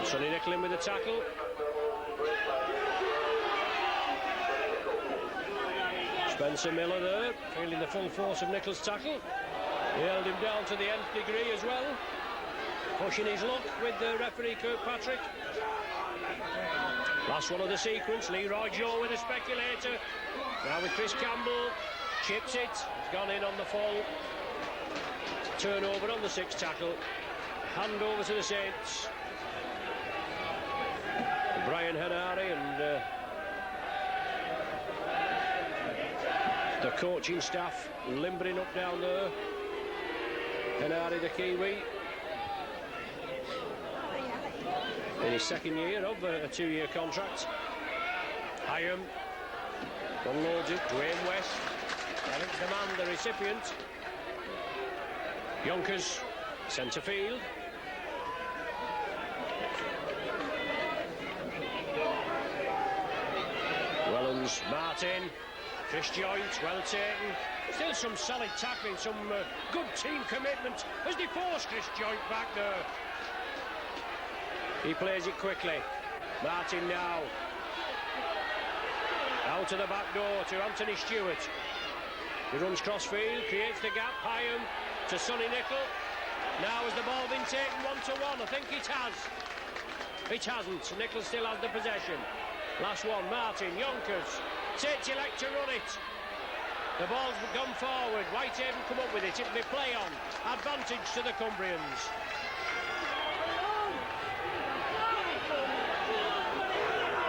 Sonny Nicol in with the tackle. Spencer Miller there, feeling the full force of Nicol's tackle. He held him down to the nth degree as well. Pushing his luck with the referee Kirkpatrick. Last one of the sequence, Leroy Joe with a speculator. Now with Chris Campbell, chips it, it's gone in on the fall. Turnover on the 6th tackle. Hand over to the Saints. Brian Henare and the coaching staff limbering up down there. Henare, the Kiwi, in his second year of a 2-year contract. Hyam unloads it. Dwayne West, Eric's the man, the recipient. Yonkers, centre field. Wellens, Martin, Chris Joint, well taken. Still some solid tackling, some good team commitment as they force Chris Joint back there. He plays it quickly. Martin now. Out to the back door to Anthony Stewart. He runs crossfield, creates the gap. Hyam to Sonny Nicol. Now has the ball been taken 1-to-1? I think it has. It hasn't. Nicol still has the possession. Last one, Martin, Yonkers. Takes elect to run it. The ball's gone forward. Whitehaven come up with it. It'll be play on. Advantage to the Cumbrians.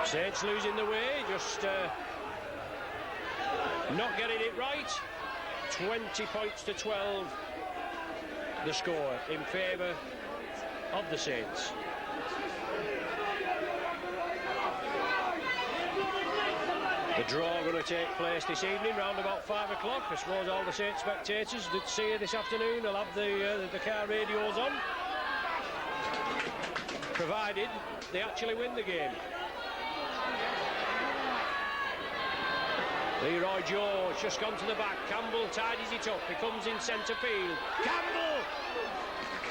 Saints losing the way, just not getting it right. 20 points to 12. The score in favour of the The draw going to take place this evening round about 5 o'clock. I suppose all the Saints spectators that see you this afternoon will have the car radios on, provided they actually win the game. Leroy George just gone to the back. Campbell tidies it up. He comes in centre field. Campbell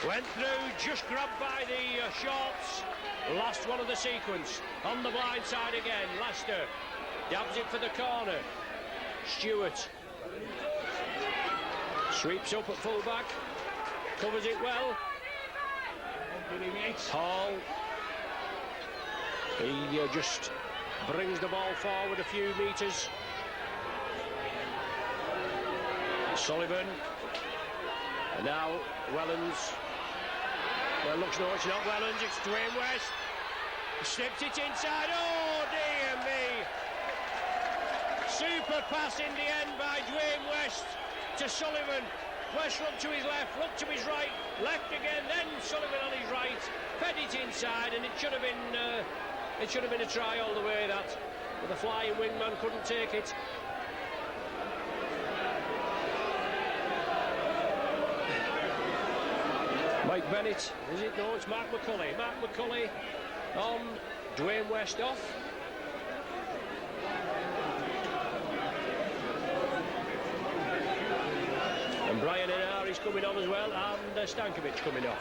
went through, just grabbed by the shorts. Last one of the sequence. On the blind side again. Lester dabs it for the corner. Stewart sweeps up at full back. Covers it well. Hall. He just brings the ball forward a few metres. Sullivan. And now Wellens. Well, looks no, it's not Wellens, it's Dwayne West. He snips it inside. Oh, dear me. Super pass in the end by Dwayne West to Sullivan. West looked to his left, looked to his right, left again, then Sullivan on his right, fed it inside, and it should have been a try all the way. That, but the flying wingman couldn't take it. Mike Bennett, is it? No, it's Mark McCulley. Mark McCulley on Dwayne West off. And Brian N.R. is coming on as well, and Stankovic coming off.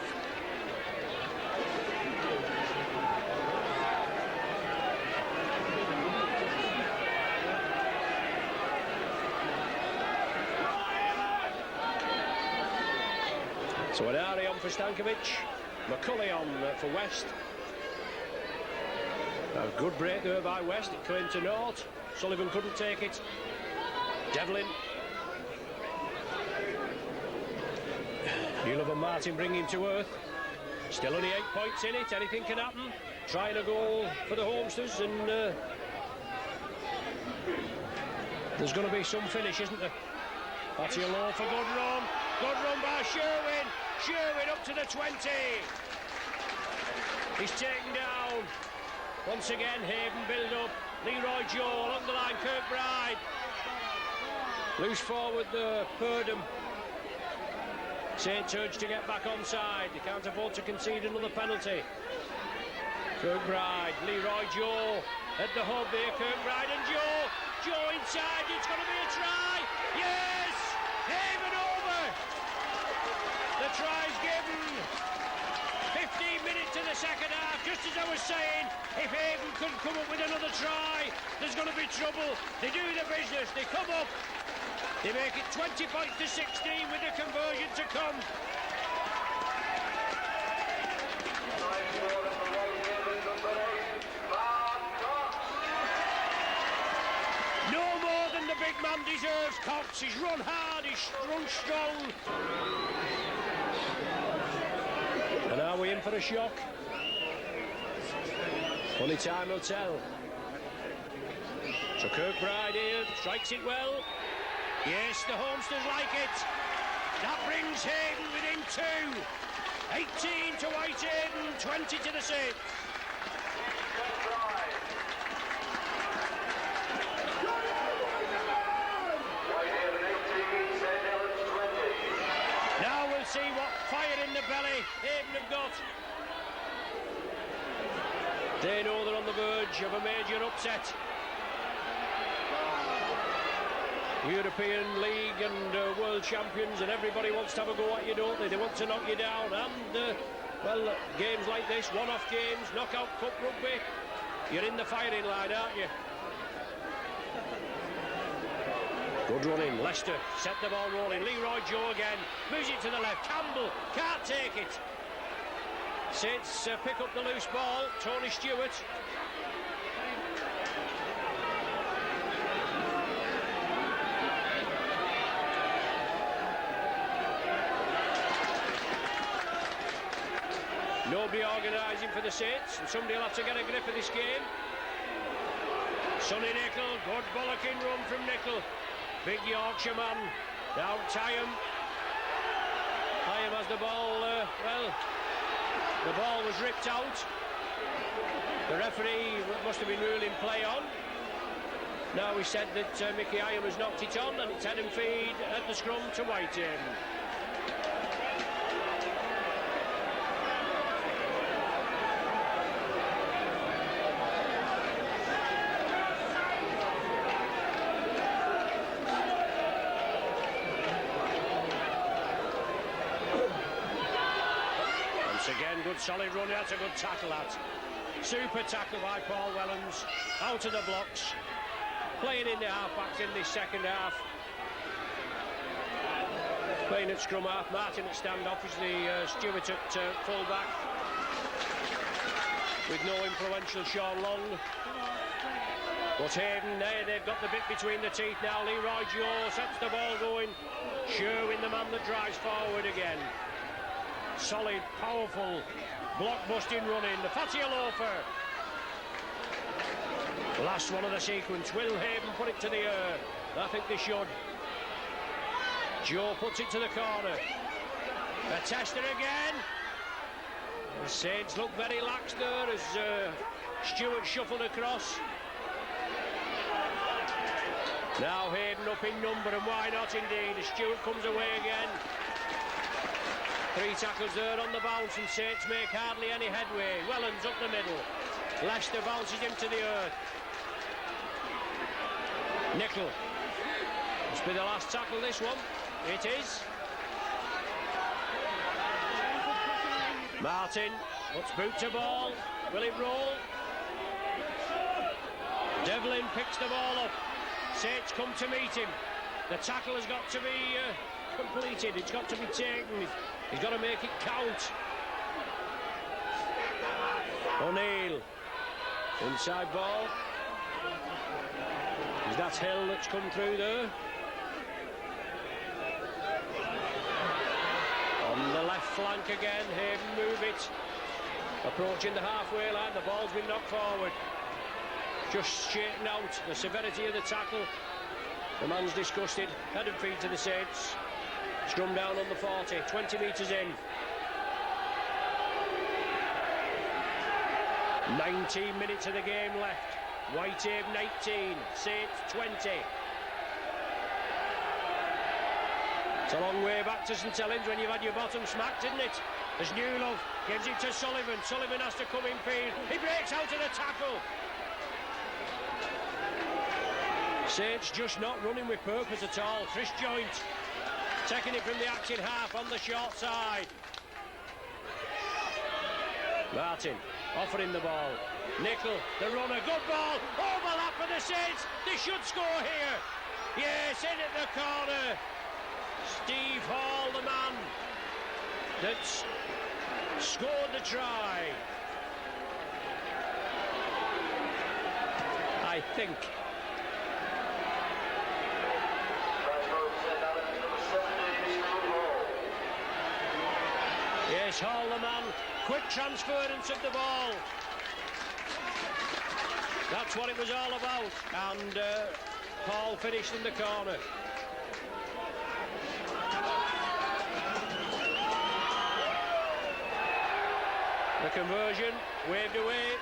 So an Ari on for Stankovic, McCulley on for West. A good break there by West, it came to naught. Sullivan couldn't take it. Devlin. Neil and Martin bring him to earth. Still only 8 points in it, anything can happen. Trying a goal for the Homesters, and there's going to be some finish, isn't there? Patty low for good run. Good run by Sherwin. Sherwin up to the 20. He's taken down. Once again, Haven build up. Leroy Joe along the line. Kirkbride. Loose forward the Purdom. Saints urge to get back onside. They can't afford to concede another penalty. Kirkbride. Leroy Joe at the hub here. Kirkbride and Joe. Joe inside. It's going to be a try. Yes! Haven over. The try's given. 15 minutes to the second half. Just as I was saying, if Haven couldn't come up with another try, there's going to be trouble. They do the business. They come up. They make it 20 points to 16 with the conversion to come. No more than the big man deserves, Cox. He's run hard, he's run strong. And are we in for a shock? Only time will tell. So Kirkbride here strikes it well. Yes, the Homesters like it. That brings Hayden within 2. 18 to Whitehaven, 20 to the Saints. Now we'll see what fire in the belly Hayden have got. They know they're on the verge of a major upset. European League and World Champions, and everybody wants to have a go at you, don't they? They want to knock you down, and well, games like this, one-off games, knockout cup rugby, you're in the firing line, aren't you? Good running. Leicester set the ball rolling. Leroy Joe again moves it to the left. Campbell can't take it. Saints pick up the loose ball. Tony Stewart. Nobody organising for the Saints, and somebody will have to get a grip of this game. Sonny Nicol, good bollocking run from Nicol. Big Yorkshire man. Now Tyham. Tyham has the ball. Well, the ball was ripped out. The referee must have been ruling play on. Now we said that Mickey Iron has knocked it on, and it's head and feed at the scrum to Whitehaven. Again, good solid run. That's a good tackle, that. Super tackle by Paul Wellens. Out of the blocks. Playing in the half-backs in this second half. Playing at scrum half. Martin at stand-off is the Stewart at full-back. With no influential Sean Long. But Hayden, they've got the bit between the teeth now. Leroy Joe sets the ball going. Sherwin, the man that drives forward again. Solid, powerful, block-busting running. The Fatty Loafer. Last one of the sequence. Will Hayden put it to the air? I think they should. Joe puts it to the corner. A tester again. The Saints look very lax there as Stewart shuffled across. Now Hayden up in number, and why not indeed, as Stewart comes away again. 3 tackles there on the bounce, and Saints make hardly any headway. Wellens up the middle. Leicester bounces him to the earth. Nickel. Must be the last tackle, this one. It is. Martin puts boot to ball. Will it roll? Devlin picks the ball up. Saints come to meet him. The tackle has got to be completed. It's got to be taken. He's got to make it count. O'Neill. Inside ball. That's Hill that's come through there. On the left flank again. Hayden move it. Approaching the halfway line. The ball's been knocked forward. Just shaken out. The severity of the tackle. The man's disgusted. Head and feet to the Saints. Scrum down on the 40, 20 metres in. 19 minutes of the game left. Whitehaven 18, Saints 20. It's a long way back to St Helens when you've had your bottom smacked, isn't it? As Newlove gives it to Sullivan. Sullivan has to come in field. He breaks out of the tackle. Saints just not running with purpose at all. Chris Joint taking it from the acting half on the short side. Martin offering the ball. Nickel, the runner, good ball. Overlap for the Saints. They should score here. Yes, in at the corner. Steve Hall, the man that's scored the try. I think. Yes, Hall, the man. Quick transference of the ball. That's what it was all about. And Hall finished in the corner. The conversion waved away.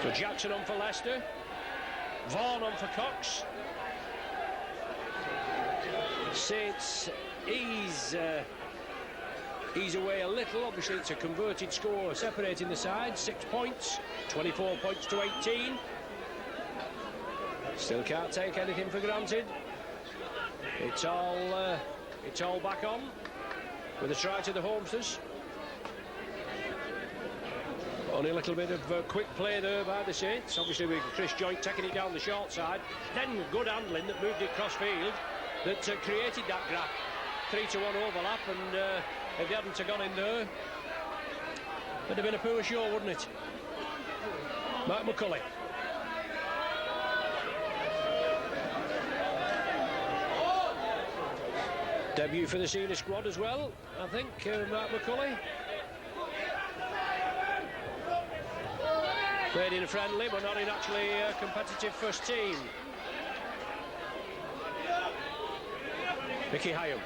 So Jackson on for Leicester. Vaughan on for Cox. Saints ease away a little. Obviously it's a converted score separating the sides. 6 points, 24 points to 18. Still can't take anything for granted. It's all back on with a try to the Homesters. Only a little bit of quick play there by the Saints. Obviously with Chris Joint taking it down the short side. Then good handling that moved it cross field that created that gap. 3-1 overlap, and if they hadn't gone in there, it'd have been a poor show, wouldn't it? Mark McCulley. Debut for the senior squad as well, I think, Mark McCulley. Played in a friendly, but not in actually a competitive first team. Mickey Hyam.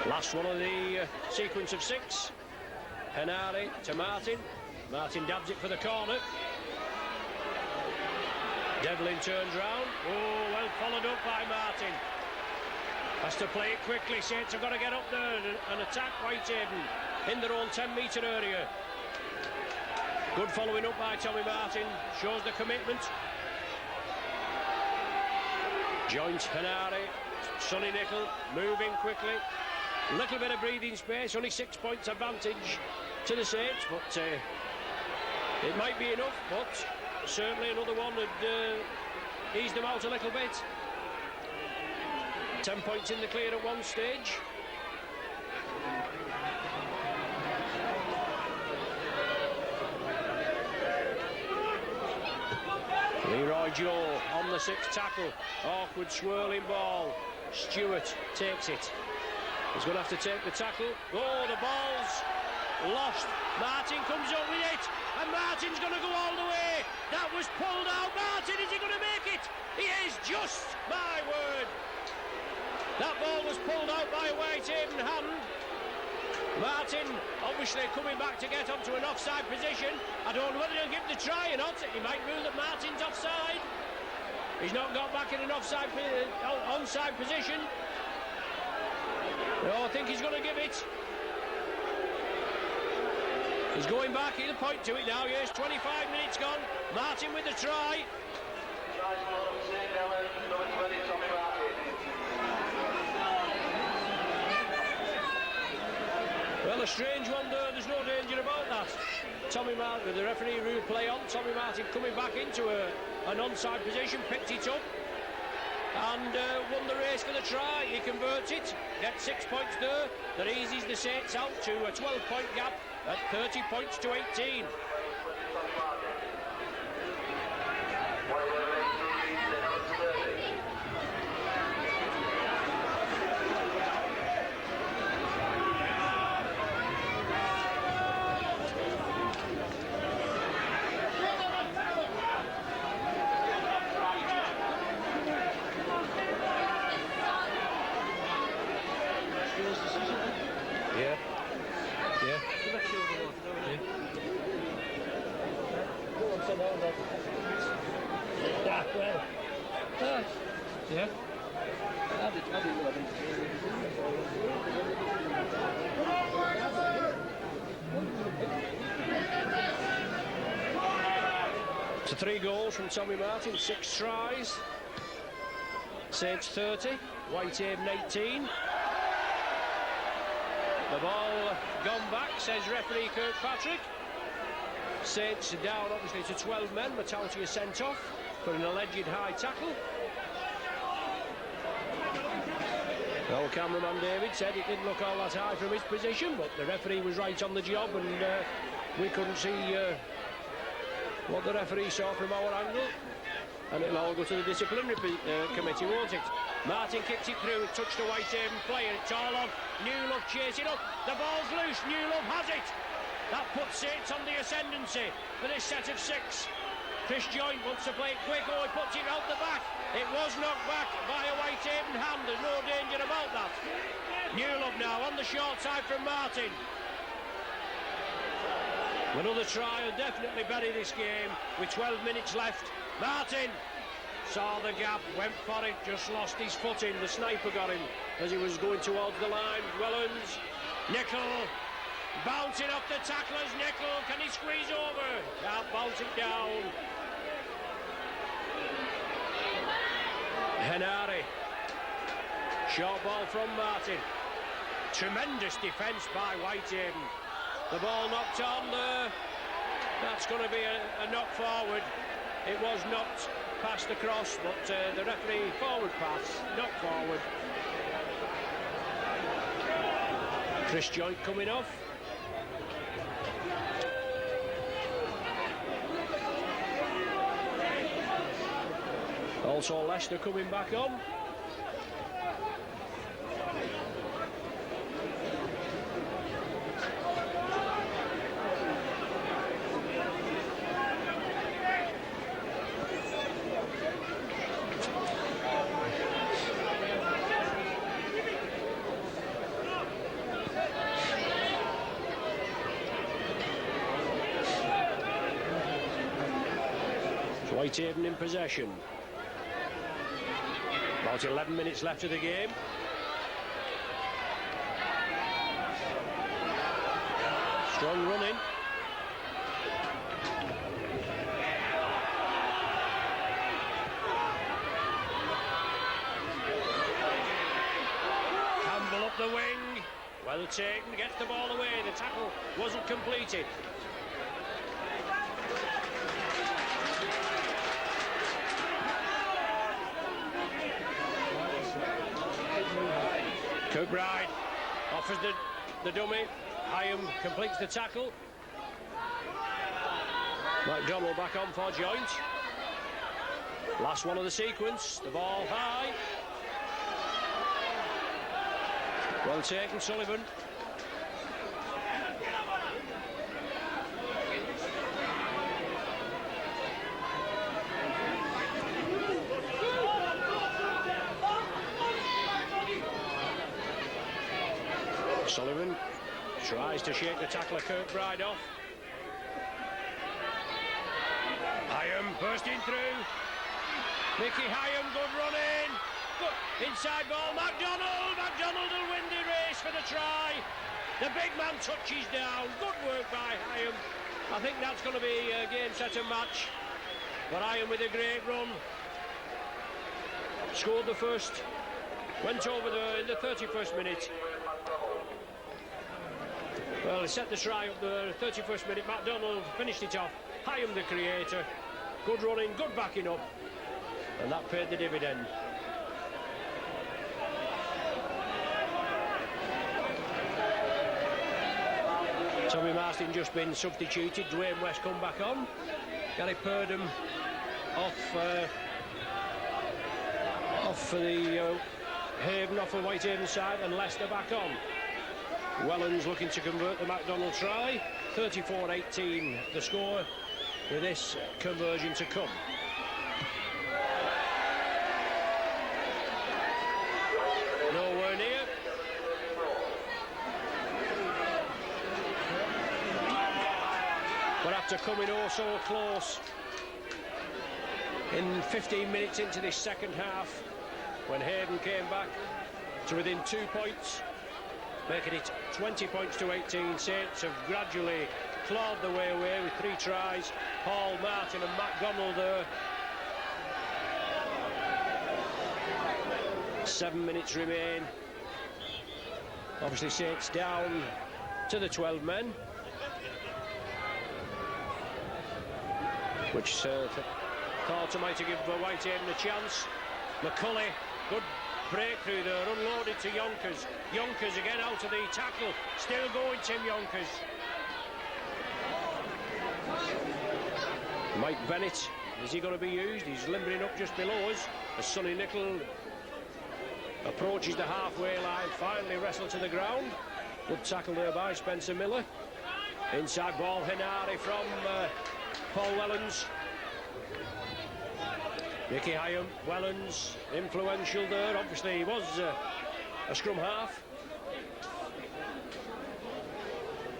Last one of the sequence of 6. Henare to Martin. Martin dabs it for the corner. Devlin turns round. Oh, well followed up by Martin. Has to play it quickly. Saints have got to get up there and attack Whitehaven in their own 10-metre area. Good following up by Tommy Martin. Shows the commitment. Joint Henare. Sonny Nicol moving quickly. Little bit of breathing space. Only 6 points advantage to the Saints, but it might be enough, but certainly another one would ease them out a little bit. 10 points in the clear at one stage. Leroy Joe on the 6th tackle. Awkward swirling ball. Stewart takes it. He's going to have to take the tackle. Oh, the ball's lost. Martin comes up with it, and Martin's going to go all the way. That was pulled out. Martin, is he going to make it? He is, just my word. That ball was pulled out by a Whitehaven hand. Martin obviously coming back to get onto an offside position. I don't know whether he'll give the try or not. He might rule that Martin's offside. He's not got back in an onside position. No, I think he's going to give it. He's going back, he'll point to it now, yes, 25 minutes gone. Martin with the try. Well, a strange one there, there's no danger about that. Tommy Martin, the referee rule play on. Tommy Martin coming back into an onside position, picked it up and won the race for the try. He converts it, gets 6 points there. That eases the Saints out to a 12-point gap at 30 points to 18. So 3 goals from Tommy Martin, 6 tries. Saints 30, Whitehaven 18. The ball gone back, says referee Kirkpatrick. Saints are down obviously to 12 men. Matauti is sent off for an alleged high tackle. Well, cameraman David said it didn't look all that high from his position, but the referee was right on the job, and we couldn't see what the referee saw from our angle. And it'll all go to the disciplinary committee, won't it? Martin kicks it through, it touched a Whitehaven player, it's all on. Newlove chasing up, the ball's loose, Newlove has it. That puts Saints on the ascendancy for this set of 6. Chris Joint wants to play it quick, oh, he puts it out the back. It was knocked back by a Whitehaven hand, there's no danger about that. Newlove now on the short side from Martin. Another try will definitely bury this game with 12 minutes left. Martin saw the gap, went for it, just lost his footing. The sniper got him as he was going towards the line. Wellens, Nicol, bouncing off the tacklers. Nicol, can he squeeze over? Can't bounce it down. Henare, short ball from Martin. Tremendous defence by Whitehaven. The ball knocked on there. That's going to be a knock forward. It was knocked past across, but the referee forward pass, knock forward. Chris Joint coming off. Also Leicester coming back on. Whitehaven in possession. About 11 minutes left of the game. Strong running. Campbell up the wing. Well taken, gets the ball away. The tackle wasn't completed. Kirkbride offers the dummy. Hyam completes the tackle. McDonald back on for joint. Last one of the sequence. The ball high. Well taken, Sullivan. Sullivan tries to shake the tackler Kirkbride off. Hyam bursting through. Mickey Hyam, good running. Good inside ball, McDonald. McDonald will win the race for the try. The big man touches down. Good work by Hyam. I think that's going to be a game, set and match. But Hyam with a great run. Scored the first. Went over in the 31st minute. Well, he set the try up the 31st minute. McDonald finished it off. Hyam the creator. Good running, good backing up. And that paid the dividend. Tommy Marston just been substituted. Dwayne West come back on. Gary Purdom off for the Haven, off the Whitehaven side, and Leicester back on. Wellens looking to convert the McDonald try. 34-18 the score, with this conversion to come. Nowhere near. But after coming oh so close in 15 minutes into this second half, when Haven came back to within 2 points, making it 20 points to 18. Saints have gradually clawed their way away with 3 tries. Hall, Martin and McDonald there. 7 minutes remain. Obviously Saints down to the 12 men, which thought I might give Whitehaven a chance. McCulley, good breakthrough there, unloaded to Yonkers. Yonkers again out of the tackle, still going Tim Yonkers. Mike Bennett, is he going to be used? He's limbering up just below us as Sonny Nicol approaches the halfway line, finally wrestled to the ground. Good tackle there by Spencer Miller. Inside ball, Henare from Paul Wellens. Mickey Hyam, Wellens, influential there. Obviously he was a scrum half,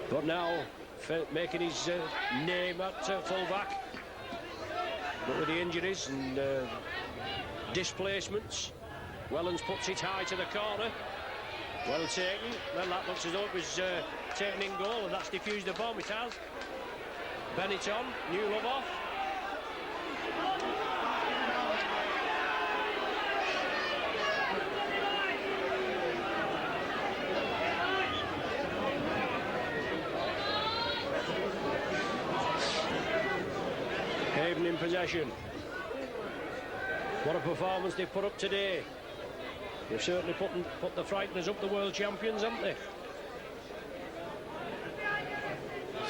but now making his name at full-back. But with the injuries and displacements, Wellens puts it high to the corner. Well taken. Well, that looks as though it was taken in goal, and that's diffused the bomb. It has. Bennett on, New Love off. Haven in possession. What a performance they've put up today. They've certainly put the Frighteners up, the world champions, haven't they?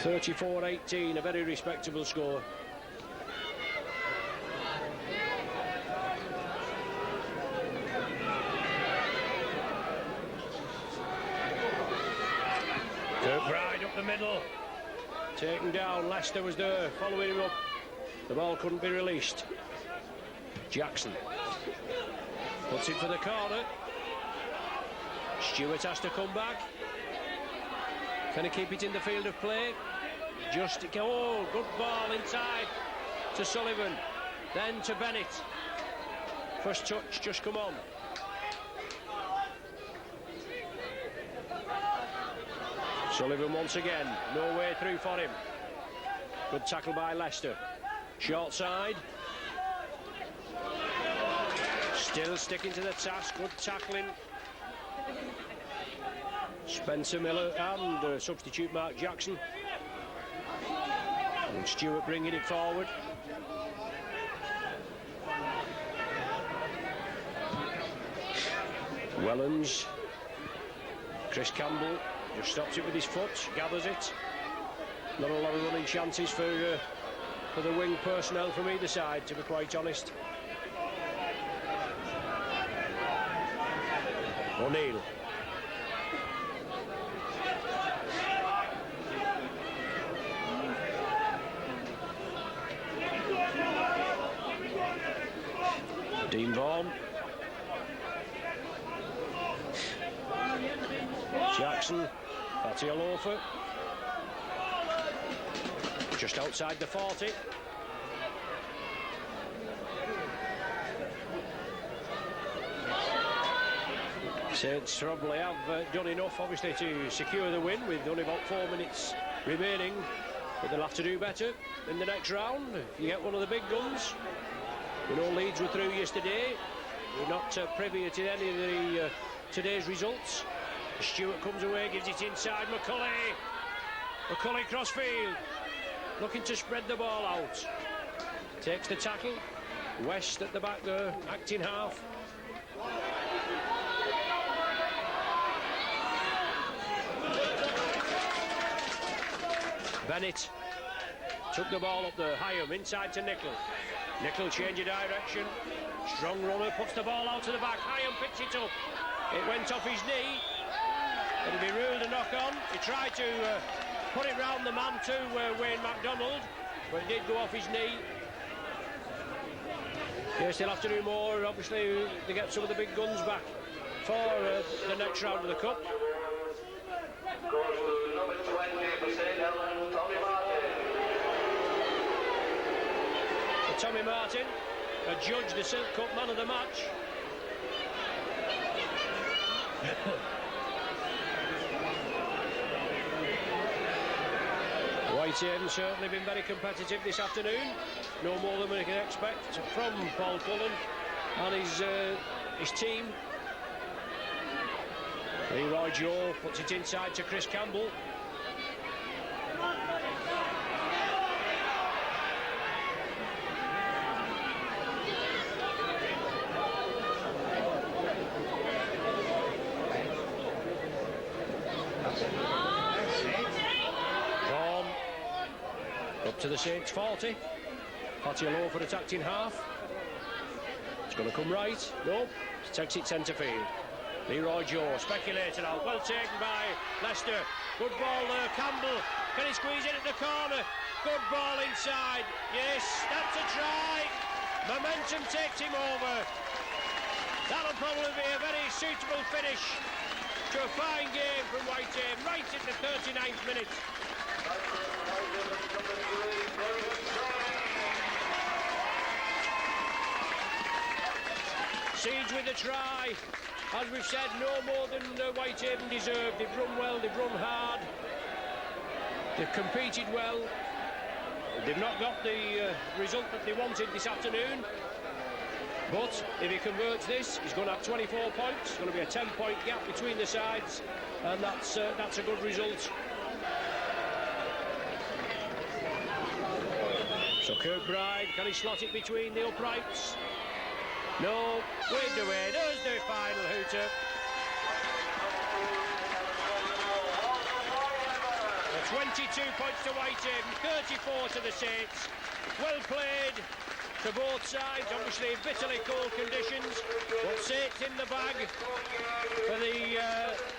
34-18, a very respectable score. Kirkbride up the middle. Taken down, Leicester was there, following him up. The ball couldn't be released. Jackson puts it for the corner. Stewart has to come back. Can he keep it in the field of play? Just oh, good ball inside to Sullivan. then to Bennett. First touch just come on. Sullivan once again, no way through for him. Good tackle by Leicester. Short side. Still sticking to the task, good tackling. Spencer Miller and substitute Mark Jackson. And Stewart bringing it forward. Wellens. Chris Campbell just stops it with his foot, gathers it. Not a lot of running chances for the wing personnel from either side, to be quite honest. O'Neill. Dean Vaughan. Jackson. Atialofa. Just outside the 40. Saints probably have done enough, obviously, to secure the win with only about 4 minutes remaining, but they'll have to do better in the next round. If you get one of the big guns, you know, Leeds were through yesterday. We're not privy to any of the today's results. Stewart comes away, gives it inside. McCulley crossfield, looking to spread the ball out. Takes the tackle. West at the back there, acting half. Bennett took the ball up the Hyam, inside to Nickel. Nickel change of direction. Strong runner, puts the ball out to the back. Hyam picks it up. It went off his knee. It'll be ruled a knock-on. He tried to put it round the man to Wayne MacDonald, but it did go off his knee. They still have to do more, obviously, to get some of the big guns back for the next round of the Cup. Goes to number 20 for St Helens, Tommy Martin. Tommy Martin, adjudged the Silk Cup man of the match. Whitehaven certainly been very competitive this afternoon. No more than we can expect from Paul Cullen and his team. Leroy Joe puts it inside to Chris Campbell. To the Saints 40. Atialofa attacked in half. It's going to come right. Nope. Takes it centre field. Leroy Joe speculated out. Well taken by Leicester. Good ball there. Campbell. Can he squeeze it at the corner? Good ball inside. Yes, that's a try. Momentum takes him over. That'll probably be a very suitable finish to a fine game from Whitehaven right in the 39th minute. Siege with the try. As we've said, no more than Whitehaven deserved. They've run well, they've run hard, they've competed well. They've not got the result that they wanted this afternoon. But if he converts this, he's going to have 24 points. It's going to be a 10-point gap between the sides, and that's a good result. So Kirkbride, can he slot it between the uprights? No, waved away. There's the final hooter. 22 points to Whitehaven, 34 to the Saints. Well played to both sides, obviously bitterly cold conditions, but Saints in the bag for the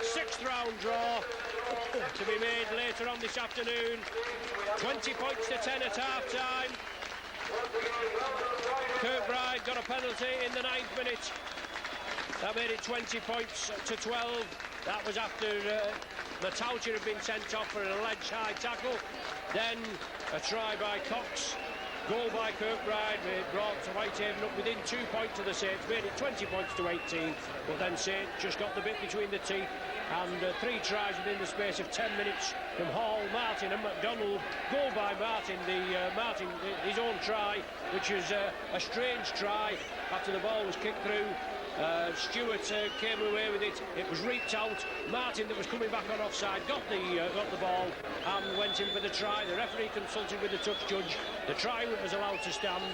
6th round draw to be made later on this afternoon. 20 points to 10 at half-time. Kirkbride got a penalty in the 9th minute. That made it 20 points to 12. That was after Mataucha had been sent off for an alleged high tackle. Then a try by Cox. Goal by Kirkbride brought Whitehaven up within 2 points of the Saints, made it 20 points to 18, but then Saints just got the bit between the teeth, and 3 tries within the space of 10 minutes from Hall, Martin and MacDonald. Goal by Martin, his own try, which was a strange try after the ball was kicked through. Stewart came away with it. It was reaped out. Martin, that was coming back on offside, got the ball and went in for the try. The referee consulted with the touch judge. The try was allowed to stand.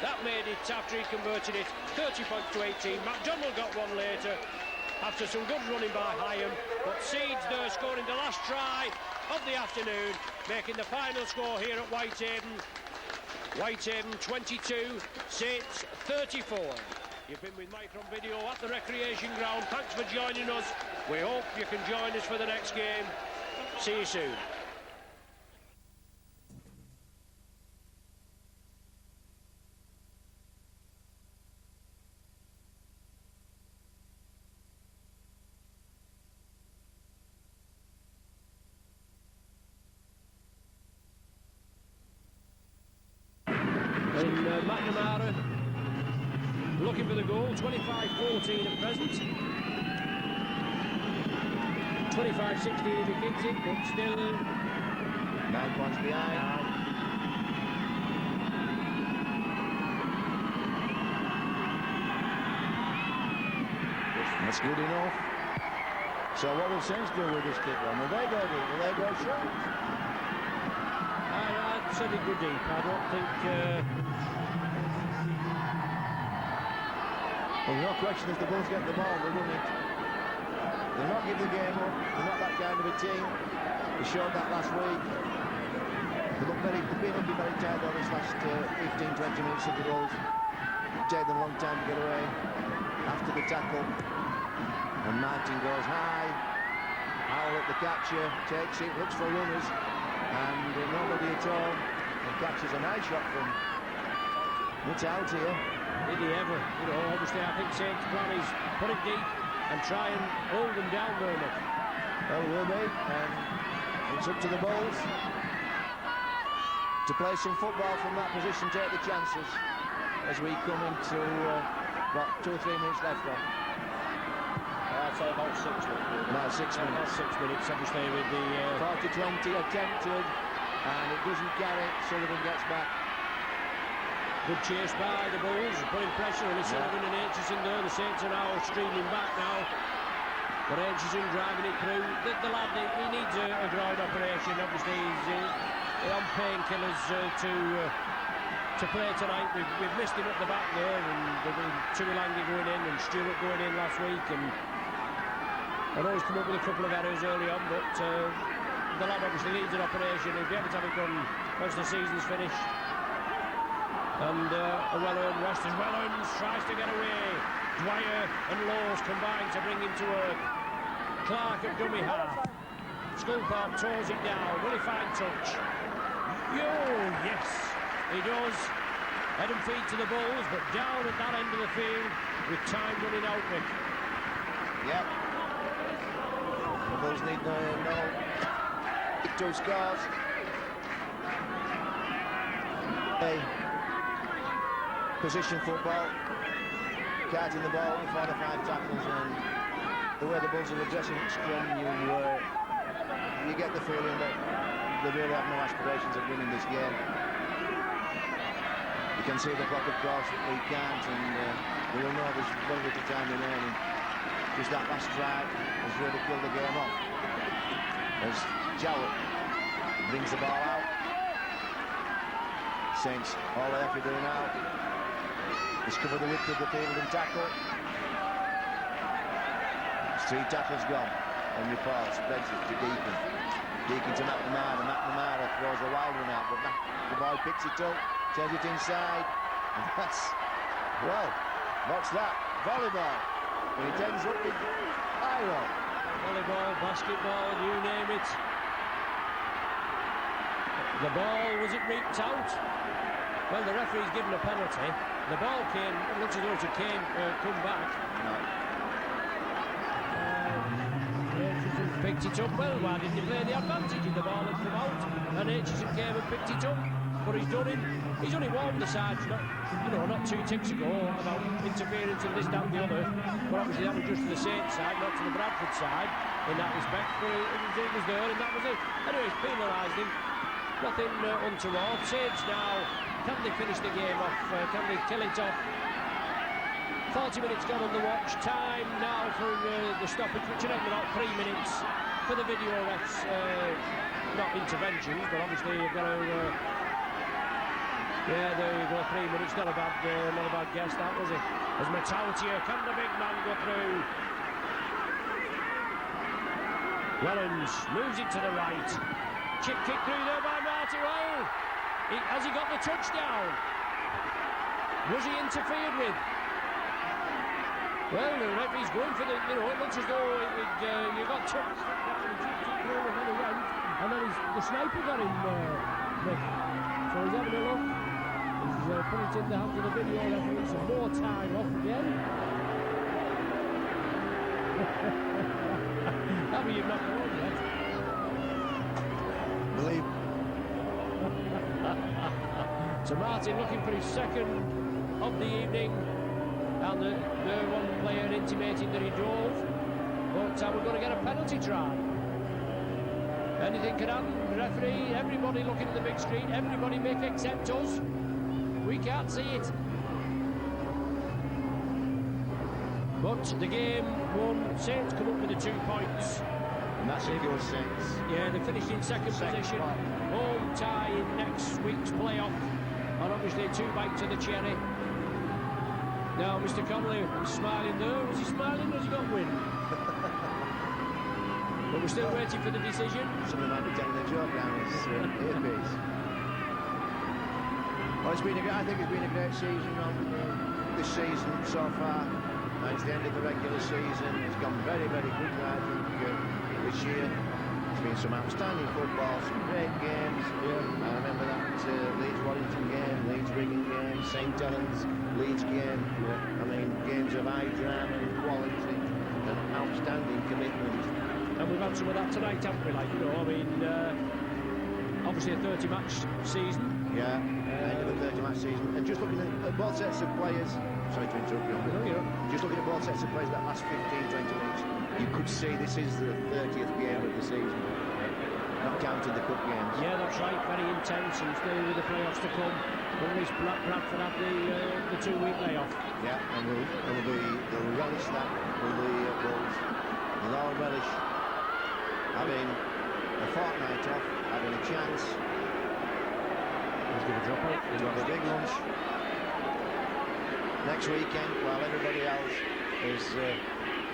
That made it, after he converted it, 30 points to 18. MacDonald got one later after some good running by Hyam, but Seeds there scoring the last try of the afternoon, making the final score here at Whitehaven. Whitehaven 22, Saints 34. You've been with Mike on video at the recreation ground. Thanks for joining us. We hope you can join us for the next game. See you soon. And McNamara looking for the goal, 25-14 at present. 25-16 if he kicks it, but still 9 points behind. That's good enough. So what will Saints do with this kick run? Will they go deep? Will they go short? I'd said it go deep. I don't think... Well, no question, if the Bulls get the ball, they win it. They're not giving the game up. They're not that kind of a team. They showed that last week. They've been looking very tired over this last 15-20 minutes of the Bulls. It'll take them a long time to get away after the tackle. And Martin goes high. Howell at the catcher, takes it, looks for runners, and nobody at all. And catches a nice shot from... It's out here. Did he ever? You know, obviously I think Saints' plan is put it deep and try and hold them down very much. Well, will be. And it's up to the Bulls to play some football from that position, take the chances as we come into, 2 or 3 minutes left on. I'd say about 6 minutes. About 6 minutes. About 6 minutes, obviously, with the... 40-20 attempted, and it doesn't carry. Sullivan gets back. Good chase by the Bulls, putting pressure on Sullivan and Aitchison there. The Saints are now streaming back now. But Aitchison driving it through. The lad, he needs a groin operation. Obviously, he's on painkillers to play tonight. We've missed him at the back there, and Tuilangi going in and Stewart going in last week. And I know he's come up with a couple of errors early on, but the lad obviously needs an operation. He'll be able to have it done once the season's finished. And a well-earned rest as Wellens tries to get away. Dwyer and Laws combine to bring him to work. Clark at dummy half. Skulpark toes it down. Will he find touch? Yes, he does. Head and feet to the Bulls, but down at that end of the field with time running out, Rick. Yep. The Bulls need no 2 scores. Position football, carting the ball, 4 or 5 tackles, and the way the Bulls are addressing scrum, you get the feeling that they really have no aspirations of winning this game. You can see the clock, of course, that we can't, and we will know there's very little time remaining. Just that last try has really killed the game off. As Jowett brings the ball out. Saints, all they have to do now is cover the width of the field and tackle. 3 tackles gone. And report spreads it to Deacon. Deacon to McNamara. McNamara throws a wild one out, but the boy picks it up, turns it inside, and that's, well, what's that? Volleyball. And it ends up with Iro. Volleyball, basketball, you name it. The ball, was it reaped out? Well, the referee's given a penalty. The ball came, it looks as though it came, come back. No. Picked it up. Well, why didn't he play the advantage if the ball had come out? And Aitchison came and picked it up. but he's only warned the sides, not 2 ticks ago about interference and this, that and the other. But obviously that was just to the Saints side, not to the Bradford side in that respect. But it was there, and that was it. Anyway, he's penalised him. Nothing untoward. Saints now, can they finish the game off? Can they kill it off? 40 minutes gone on the watch. Time now for the stoppage, which are about 3 minutes for the video refs. Not interventions, but obviously you've got to. Yeah, there you go. 3 minutes. Not a bad guess, that was it. As Matautia, can the big man go through? Helens moves it to the right. Chip kick through there by Marty. Well, has he got the touchdown? Was he interfered with? Well, the referee's going for the, it looks as though you got touched. And then the sniper got him, Nick. So he's having a look. He's put it in the hands of the video referee. Some more time off again. That means you've not gone yet. Believe. So Martin looking for his second of the evening. And the one player intimated that he drove. But we're going to get a penalty try. Anything can happen. The referee, everybody looking at the big screen, everybody make except us. We can't see it. But the game won. Saints come up with the 2 points. And that's it, your Saints. Yeah, they finished in second position. Spot. Home tie in next week's playoff. And obviously 2 bites of the cherry. Now, Mr. Connolly is smiling there. Was he smiling or has he got wind? But we're still waiting for the decision. Someone might be telling a joke down his earpiece. Well, I think it's been a great season this season so far. It's the end of the regular season. It's gone very, very quickly, I think, this year. There's been some outstanding football, some great games. Yeah. I remember that Leeds-Warrington game, Leeds-Wigan game, St Helens, Leeds game. Yeah. I mean, games of high drama and quality and outstanding commitment. And we've had some of that tonight, haven't we? Obviously a 30-match season. Yeah, end of a 30-match season. And just looking at both sets of players, sorry to interrupt you, just looking at both sets of players that last 15-20 minutes, you could see this is the 30th game of the season, not counting the cup games. Yeah, that's right, very intense, and still with the playoffs to come. At least Bradford have the 2-week layoff. Yeah, and they'll relish that, will the Wolves. They'll all relish having a fortnight off, having a chance. He's going to drop out. To have a big lunch next weekend while everybody else is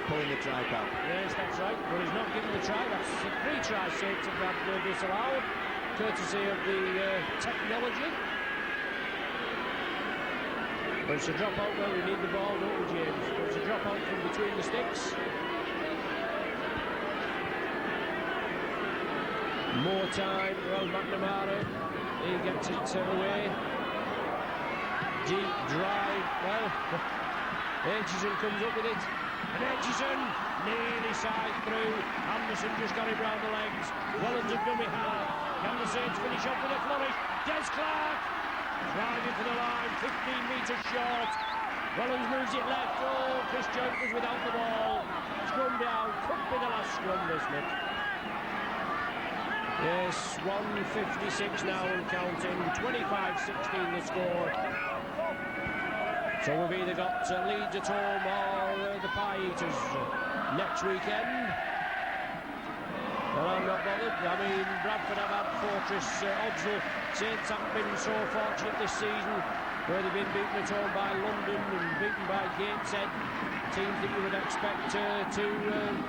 pulling the trike out. Yes, that's right. But he's not given the try. That's 3 tries Saints have had disallowed, courtesy of the technology. But it's a drop out where we need the ball, don't we, James? But it's a drop out from between the sticks. More time. Well, McNamara, he gets it away. Deep drive. Well, Aitchison comes up with it. And Aitchison nearly side through. Anderson just got him round the legs. Wellens have done me hard. Can the Saints finish off with a flourish? Des Clark driving for the line, 15 metres short. Wellens moves it left. Oh, Chris Jones was without the ball. Scrum down. Could be the last scrum, this, Nick. Yes, 1:56 now and counting. 25-16 the score. So we've either got Leeds at home or the Pie Eaters next weekend. Well, I'm not bothered. I mean, Bradford have had Fortress, Oddsall. Saints haven't been so fortunate this season, where they've been beaten at home by London and beaten by Gateshead. Teams that you would expect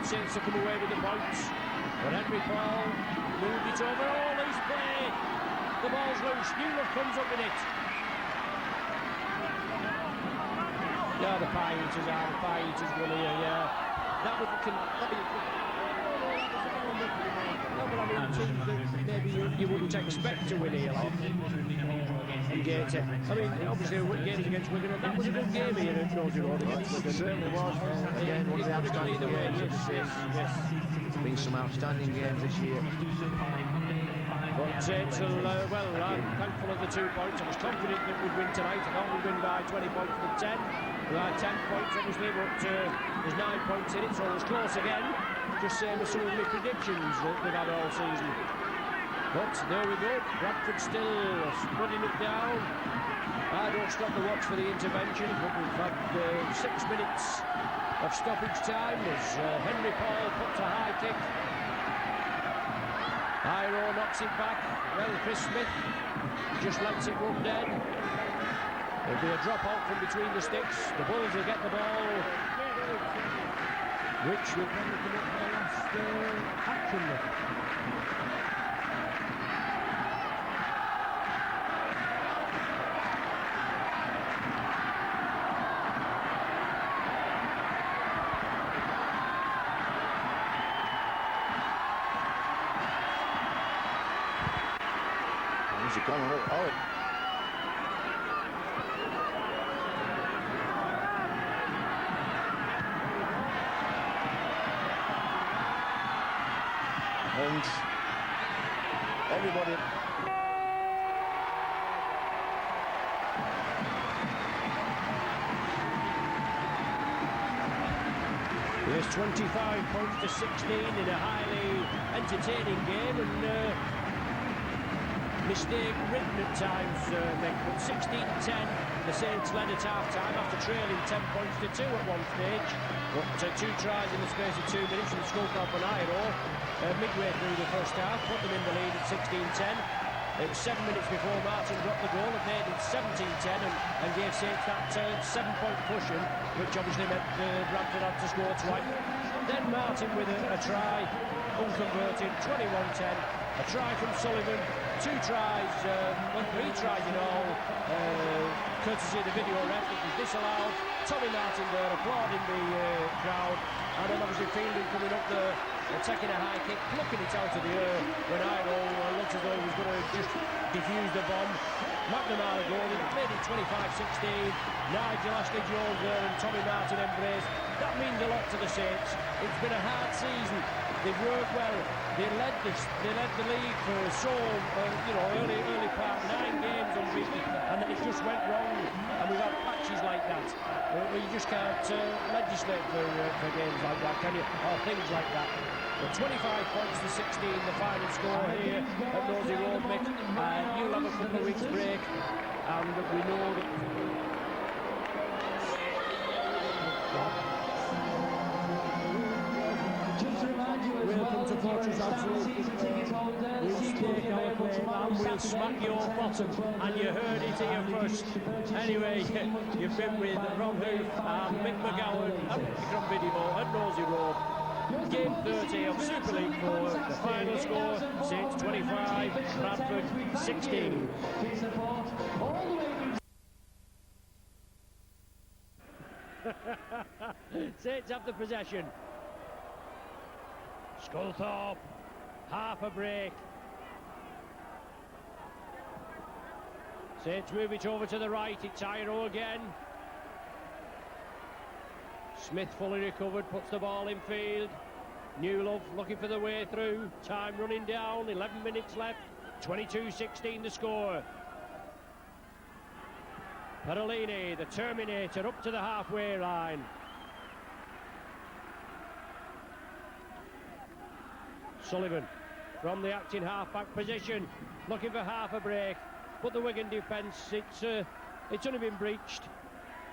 Saints to come away with the points. But Henry Paul moved it over. All his play. The ball's loose. Newland comes up with it. Yeah, the Pie Eaters are. The Pie Eaters won here, yeah. That would maybe you wouldn't expect to win here, like. And Gateshead. I mean, obviously, games against Wigan, and that was a good game here at Georgia Road against Wigan. It certainly was. Again, one of the outstanding games of the season. Yes. Been some outstanding games this year. But Saints will, well, I'm thankful of the 2 points. I was confident that we'd win tonight. I thought we'd win by 20 points to 10. We had 10 points, obviously, but there's 9 points in it, so it was close again. Just same as some of my predictions that we've had all season. But there we go. Bradford still spreading it down. I don't stop the watch for the intervention, but we've had 6 minutes of stoppage time as Henry Paul puts a high kick. Iro knocks it back. Well, Chris Smith just lets it run dead. There'll be a drop out from between the sticks. The Bulls will get the ball, which will probably come up for the last action. Coming up. Oh. And everybody. There's 25 points to 16 in a highly entertaining game, and mistake written at times, Mick, but 16-10, the Saints led at half-time after trailing 10 points to 2 at one stage. But 2 tries in the space of 2 minutes from Skulkoff and Iro midway through the first half, put them in the lead at 16-10. It was 7 minutes before Martin got the goal and made it 17-10 and gave Saints that 7-point cushion, which obviously meant Bradford had to score twice. Then Martin with a try, unconverted, 21-10. A try from Sullivan, 2 tries, 3 tries in all, courtesy of the video ref. It was disallowed. Tommy Martin there applauding the crowd, and then obviously Fielding coming up there, taking a high kick, plucking it out of the air when Iro looked as though he was going to just defuse the bomb. McNamara goal, he made it 25-16. Nigel Ashley-Jones there and Tommy Martin embraced. That means a lot to the Saints. It's been a hard season. They've worked well. They led the league for so early part, 9 games unbeaten, and then it just went wrong. And we've had patches like that. You just can't legislate for games like that, can you? Or things like that. But 25 points to 16, the final score here at Nosey Road, Mick. You'll have a couple of weeks break, and we know that. Welcome to Fortress Absolute. We'll stake our claim and we'll smack your bottom, and you heard it here first. Anyway, you've been with Ron Hoof and Mick McGowan from Video at Nosey Road. Game 30 of Super League 4, the final score, Saints 25, Bradford 16. Saints have the possession. Sculthorpe, half a break. Saints move it over to the right, it's Iro again. Smith fully recovered, puts the ball in field. Newlove looking for the way through. Time running down, 11 minutes left. 22-16 the score. Perolini, the Terminator, up to the halfway line. Sullivan from the acting half-back position, looking for half a break. But the Wigan defence, it's only been breached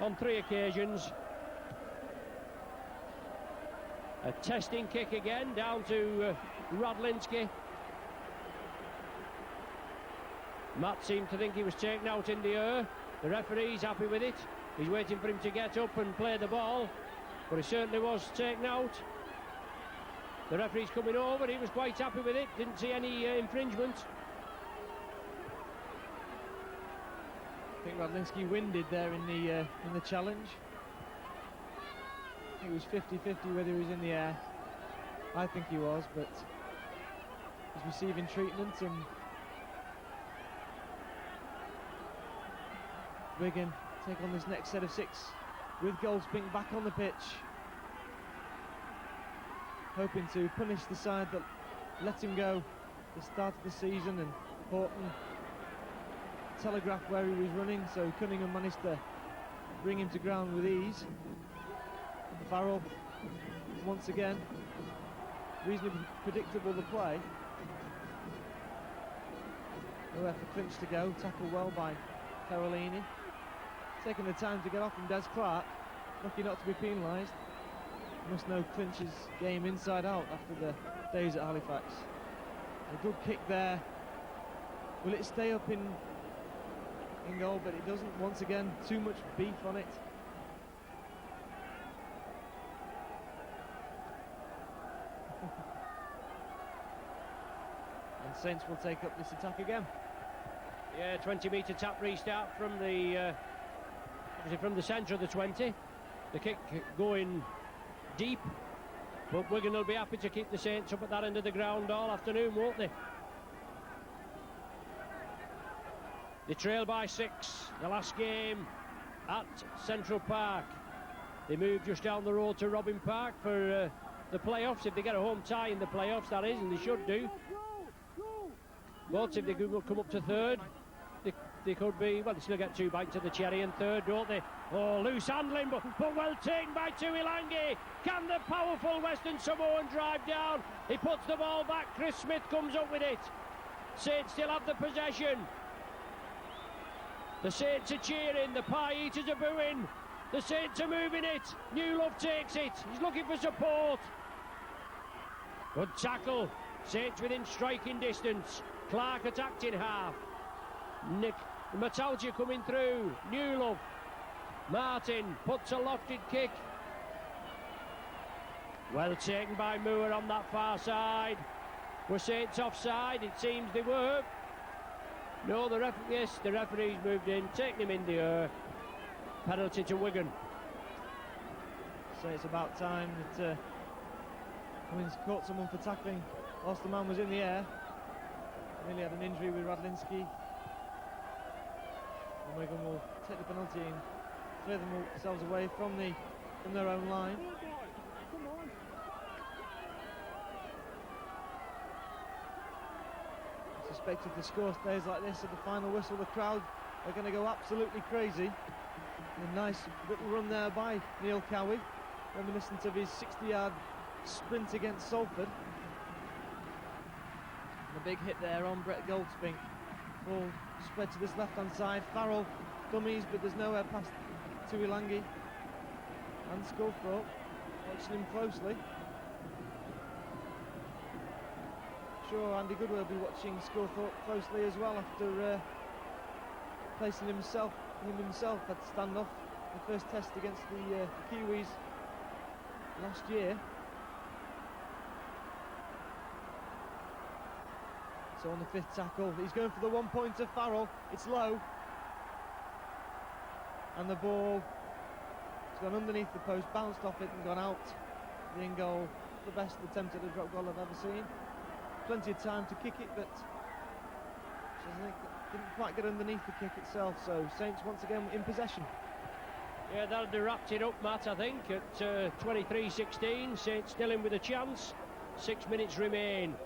on 3 occasions. A testing kick again, down to Radlinski. Matt seemed to think he was taken out in the air. The referee's happy with it. He's waiting for him to get up and play the ball, but he certainly was taken out. The referee's coming over, he was quite happy with it, didn't see any infringement. I think Radlinski winded there in the challenge. I think it was 50-50 whether he was in the air. I think he was, but he's receiving treatment, and Wigan take on this next set of 6 with Goldspink back on the pitch, hoping to punish the side that let him go the start of the season, and Horton telegraphed where he was running, so Cunningham managed to bring him to ground with ease. Farrell, once again, reasonably predictable the play. Nowhere for Clinch to go, tackled well by Carolini. Taking the time to get off from Des Clark, lucky not to be penalised. Must know Clinch's game inside out after the days at Halifax. A good kick there. Will it stay up in goal? But it doesn't. Once again, too much beef on it. And Saints will take up this attack again. Yeah, 20-metre tap restart from the obviously from the centre of the 20. The kick going deep, but Wigan will be happy to keep the Saints up at that end of the ground all afternoon, won't they? They trail by 6. The last game at Central Park. They move just down the road to Robin Park for the playoffs, if they get a home tie in the playoffs, that is, and they should do. But if they could come up to third, they could be, well, they still get 2 bites of the cherry in third, don't they? Oh, loose handling, but well taken by Tuilangi. Can the powerful Western Samoan drive down? He puts the ball back. Chris Smith comes up with it. Saints still have the possession. The Saints are cheering. The Pie Eaters are booing. The Saints are moving it. New Love takes it. He's looking for support. Good tackle. Saints within striking distance. Clark attacked in half. Nick Matalja coming through. New Love. Martin puts a lofted kick. Well taken by Moore on that far side. Were Saints offside? It seems they were. No, the referee's moved in, taking him in the air. Penalty to Wigan. So it's about time that Cummins caught someone for tackling whilst the man was in the air. Nearly had an injury with Radlinski. And Wigan will take the penalty and clear themselves away from their own line. I suspect if the score stays like this at the final whistle, the crowd are going to go absolutely crazy. A nice little run there by Neil Cowie, reminiscent of his 60-yard sprint against Salford. And a big hit there on Brett Goldspink. Ball spread to this left-hand side. Farrell dummies, but there's nowhere past Tuilangi and Sculthorpe, watching him closely. Sure, Andy Goodwin will be watching Sculthorpe closely as well after placing himself had standoff the first test against the Kiwis last year. So on the 5th tackle, he's going for the 1-pointer. Farrell, it's low, and the ball has gone underneath the post, bounced off it and gone out the in goal. The best attempt at a drop goal I've ever seen. Plenty of time to kick it, but didn't quite get underneath the kick itself. So Saints once again in possession. Yeah, that'll be wrapped it up, Matt, I think, at 23-16. Saints still in with a chance. 6 minutes remain.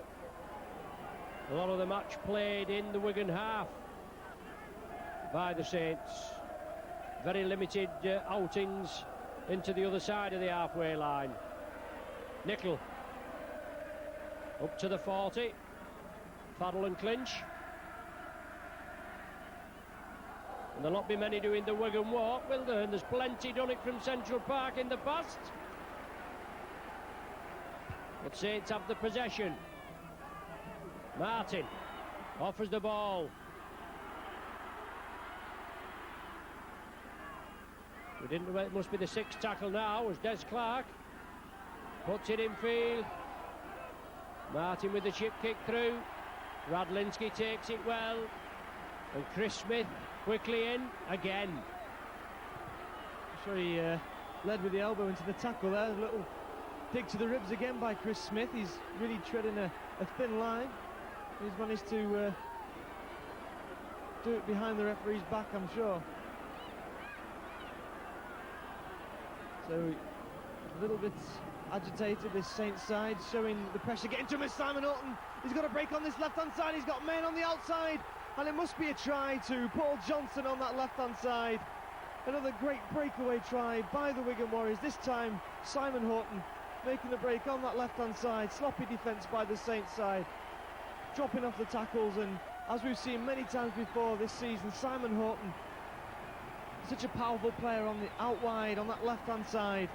A lot of the match played in the Wigan half by the Saints. Very limited outings into the other side of the halfway line. Nickel up to the 40. Farrell and Clinch. And there'll not be many doing the Wigan walk, will there? And there's plenty done it from Central Park in the past. But Saints have the possession. Martin offers the ball. We didn't know, it must be the 6th tackle now as Des Clark puts it in field. Martin with the chip kick through. Radlinski takes it well, and Chris Smith quickly in again. I'm sure he led with the elbow into the tackle there. A little dig to the ribs again by Chris Smith. He's really treading a thin line. He's managed to do it behind the referee's back, I'm sure. So a little bit agitated, this Saints side, showing the pressure getting to him. Simon Houghton, he's got a break on this left-hand side, he's got men on the outside, and it must be a try to Paul Johnson on that left-hand side. Another great breakaway try by the Wigan Warriors, this time Simon Houghton making the break on that left-hand side. Sloppy defence by the Saints side, dropping off the tackles, and as we've seen many times before this season, Simon Houghton, such a powerful player on the out wide, on that left-hand side,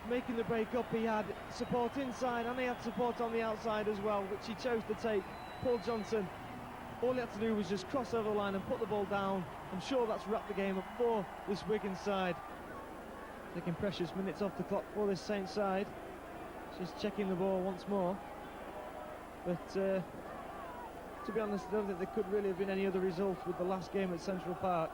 making the break up. He had support inside and he had support on the outside as well, which he chose to take. Paul Johnson, all he had to do was just cross over the line and put the ball down. I'm sure that's wrapped the game up for this Wigan side. Taking precious minutes off the clock for this Saints side. Just checking the ball once more. But to be honest, I don't think there could really have been any other result with the last game at Central Park.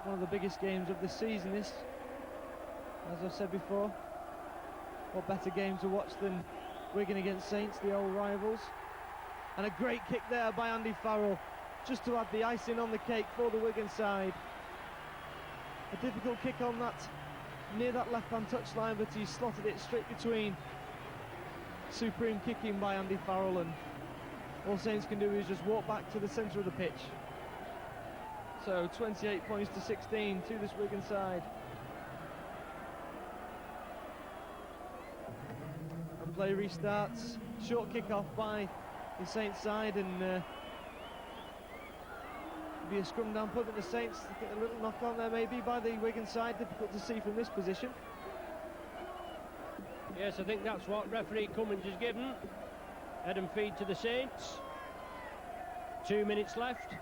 One of the biggest games of the season, this, as I've said before. What better game to watch than Wigan against Saints, the old rivals. And a great kick there by Andy Farrell, just to add the icing on the cake for the Wigan side. A difficult kick on that, near that left-hand touchline, but he slotted it straight between. Supreme kicking by Andy Farrell, and all Saints can do is just walk back to the centre of the pitch. So 28 points to 16 to this Wigan side. And play restarts. Short kick-off by the Saints side, and be a scrum down put at the Saints. I think a little knock on there maybe by the Wigan side. Difficult to see from this position. Yes, I think that's what referee Cummins has given. Head and feed to the Saints. 2 minutes left.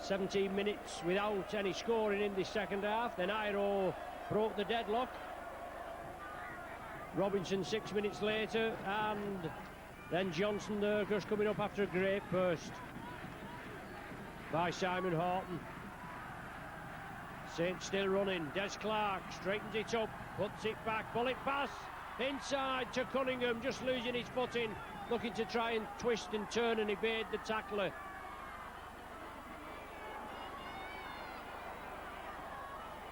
17 minutes without any scoring in the second half. Then Iro broke the deadlock. Robinson 6 minutes later, and then Johnson there just coming up after a great burst by Simon Houghton. Saints still running. Des Clark straightens it up, puts it back, bullet pass inside to Cunningham, just losing his footing, looking to try and twist and turn and evade the tackler.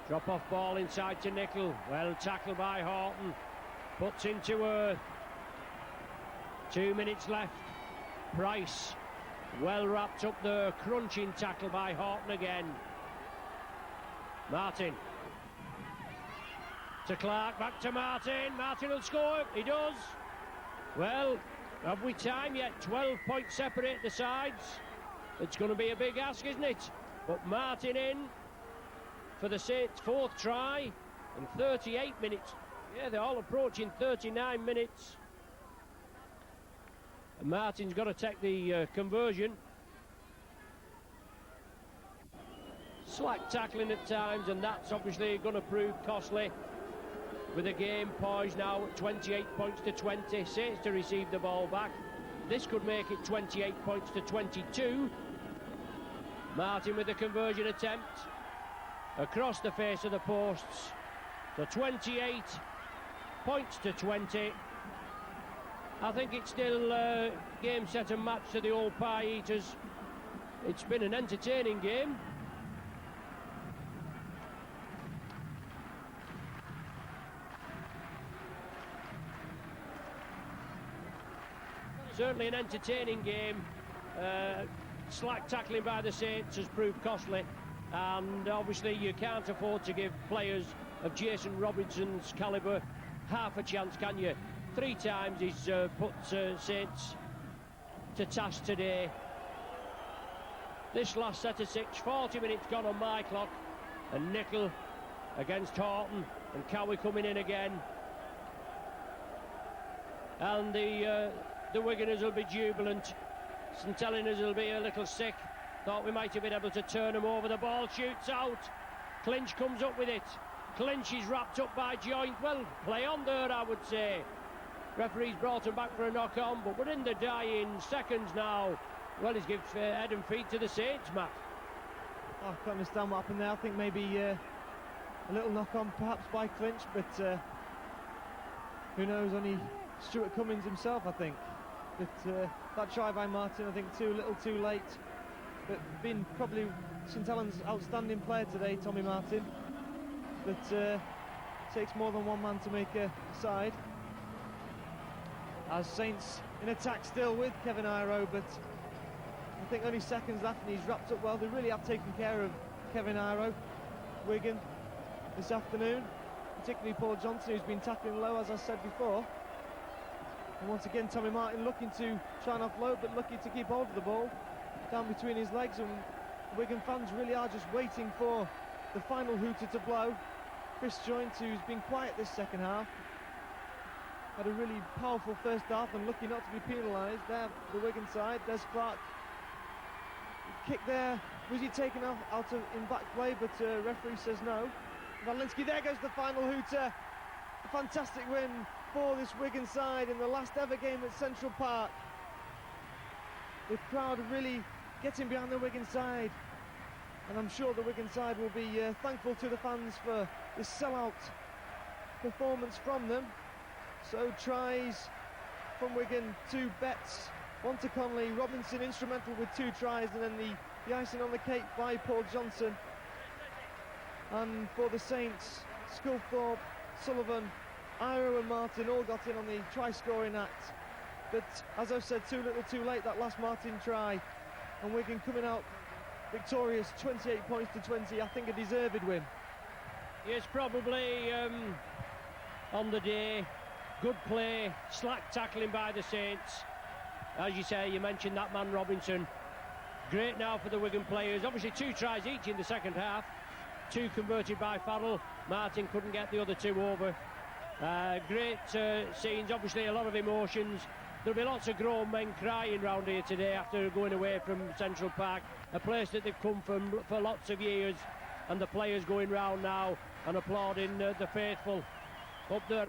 Drop off ball inside to Nickel, well tackled by Houghton, puts into earth. 2 minutes left. Price well wrapped up there, crunching tackle by Houghton again. Martin to Clark, back to Martin. Martin will score, he does. Well, have we time yet? 12 points separate the sides. It's going to be a big ask, isn't it? But Martin in for the Saints' fourth try in 38 minutes. Yeah, they're all approaching 39 minutes. And Martin's got to take the conversion. Slack tackling at times, and that's obviously going to prove costly. With the game poised now at 28 points to 20. Saints to receive the ball back. This could make it 28 points to 22. Martin with the conversion attempt. Across the face of the posts. So 28 points to 20. I think it's still game, set and match to the old pie eaters. It's been an entertaining game. Certainly an entertaining game. Slack tackling by the Saints has proved costly, and obviously you can't afford to give players of Jason Robinson's calibre half a chance, can you? 3 times he's put Saints to task today. This last set of 6, 40 minutes gone on my clock, and Nickel against Houghton, and Cowie coming in again. And the Wiganers will be jubilant. St Helens will be a little sick. Thought we might have been able to turn them over. The ball shoots out. Clinch comes up with it. Clinch is wrapped up by Joint. Well, play on there, I would say. Referee's brought him back for a knock-on, but we're in the dying seconds now. Well, he's given head and feet to the Saints, Matt. I can't understand what happened there. I think maybe a little knock-on perhaps by Clinch, but who knows, only Stuart Cummins himself, I think. But that try by Martin, I think too little too late, but been probably St Helens' outstanding player today, Tommy Martin, but takes more than one man to make a side. As Saints in attack still with Kevin Iro, but I think only seconds left and he's wrapped up well. They really have taken care of Kevin Iro, Wigan, this afternoon, particularly Paul Johnson, who's been tackling low, as I said before. And once again, Tommy Martin looking to try and offload, but lucky to keep hold of the ball down between his legs, and the Wigan fans really are just waiting for the final hooter to blow. Chris Joynt, who's been quiet this second half, had a really powerful first half and lucky not to be penalised. There, the Wigan side, Des Clark, kick there, was he taken out of in back play, but referee says no. Walinski, there goes the final hooter. A fantastic win for this Wigan side in the last ever game at Central Park. The crowd really getting behind the Wigan side, and I'm sure the Wigan side will be thankful to the fans for this sellout performance from them. So tries from Wigan, 2 bets, 1 to Conley, Robinson instrumental with 2 tries, and then the icing on the cake by Paul Johnson. And for the Saints, Sculthorpe, Sullivan, Iro and Martin all got in on the try-scoring act. But as I've said, too little too late, that last Martin try, and Wigan coming out victorious, 28 points to 20. I think a deserved win. Yes, probably on the day. Good play, slack tackling by the Saints. As you say, you mentioned that man Robinson. Great now for the Wigan players. Obviously 2 tries each in the second half. 2 converted by Farrell. Martin couldn't get the other 2 over. Great scenes, obviously a lot of emotions. There'll be lots of grown men crying round here today after going away from Central Park, a place that they've come from for lots of years, and the players going round now and applauding the faithful up there.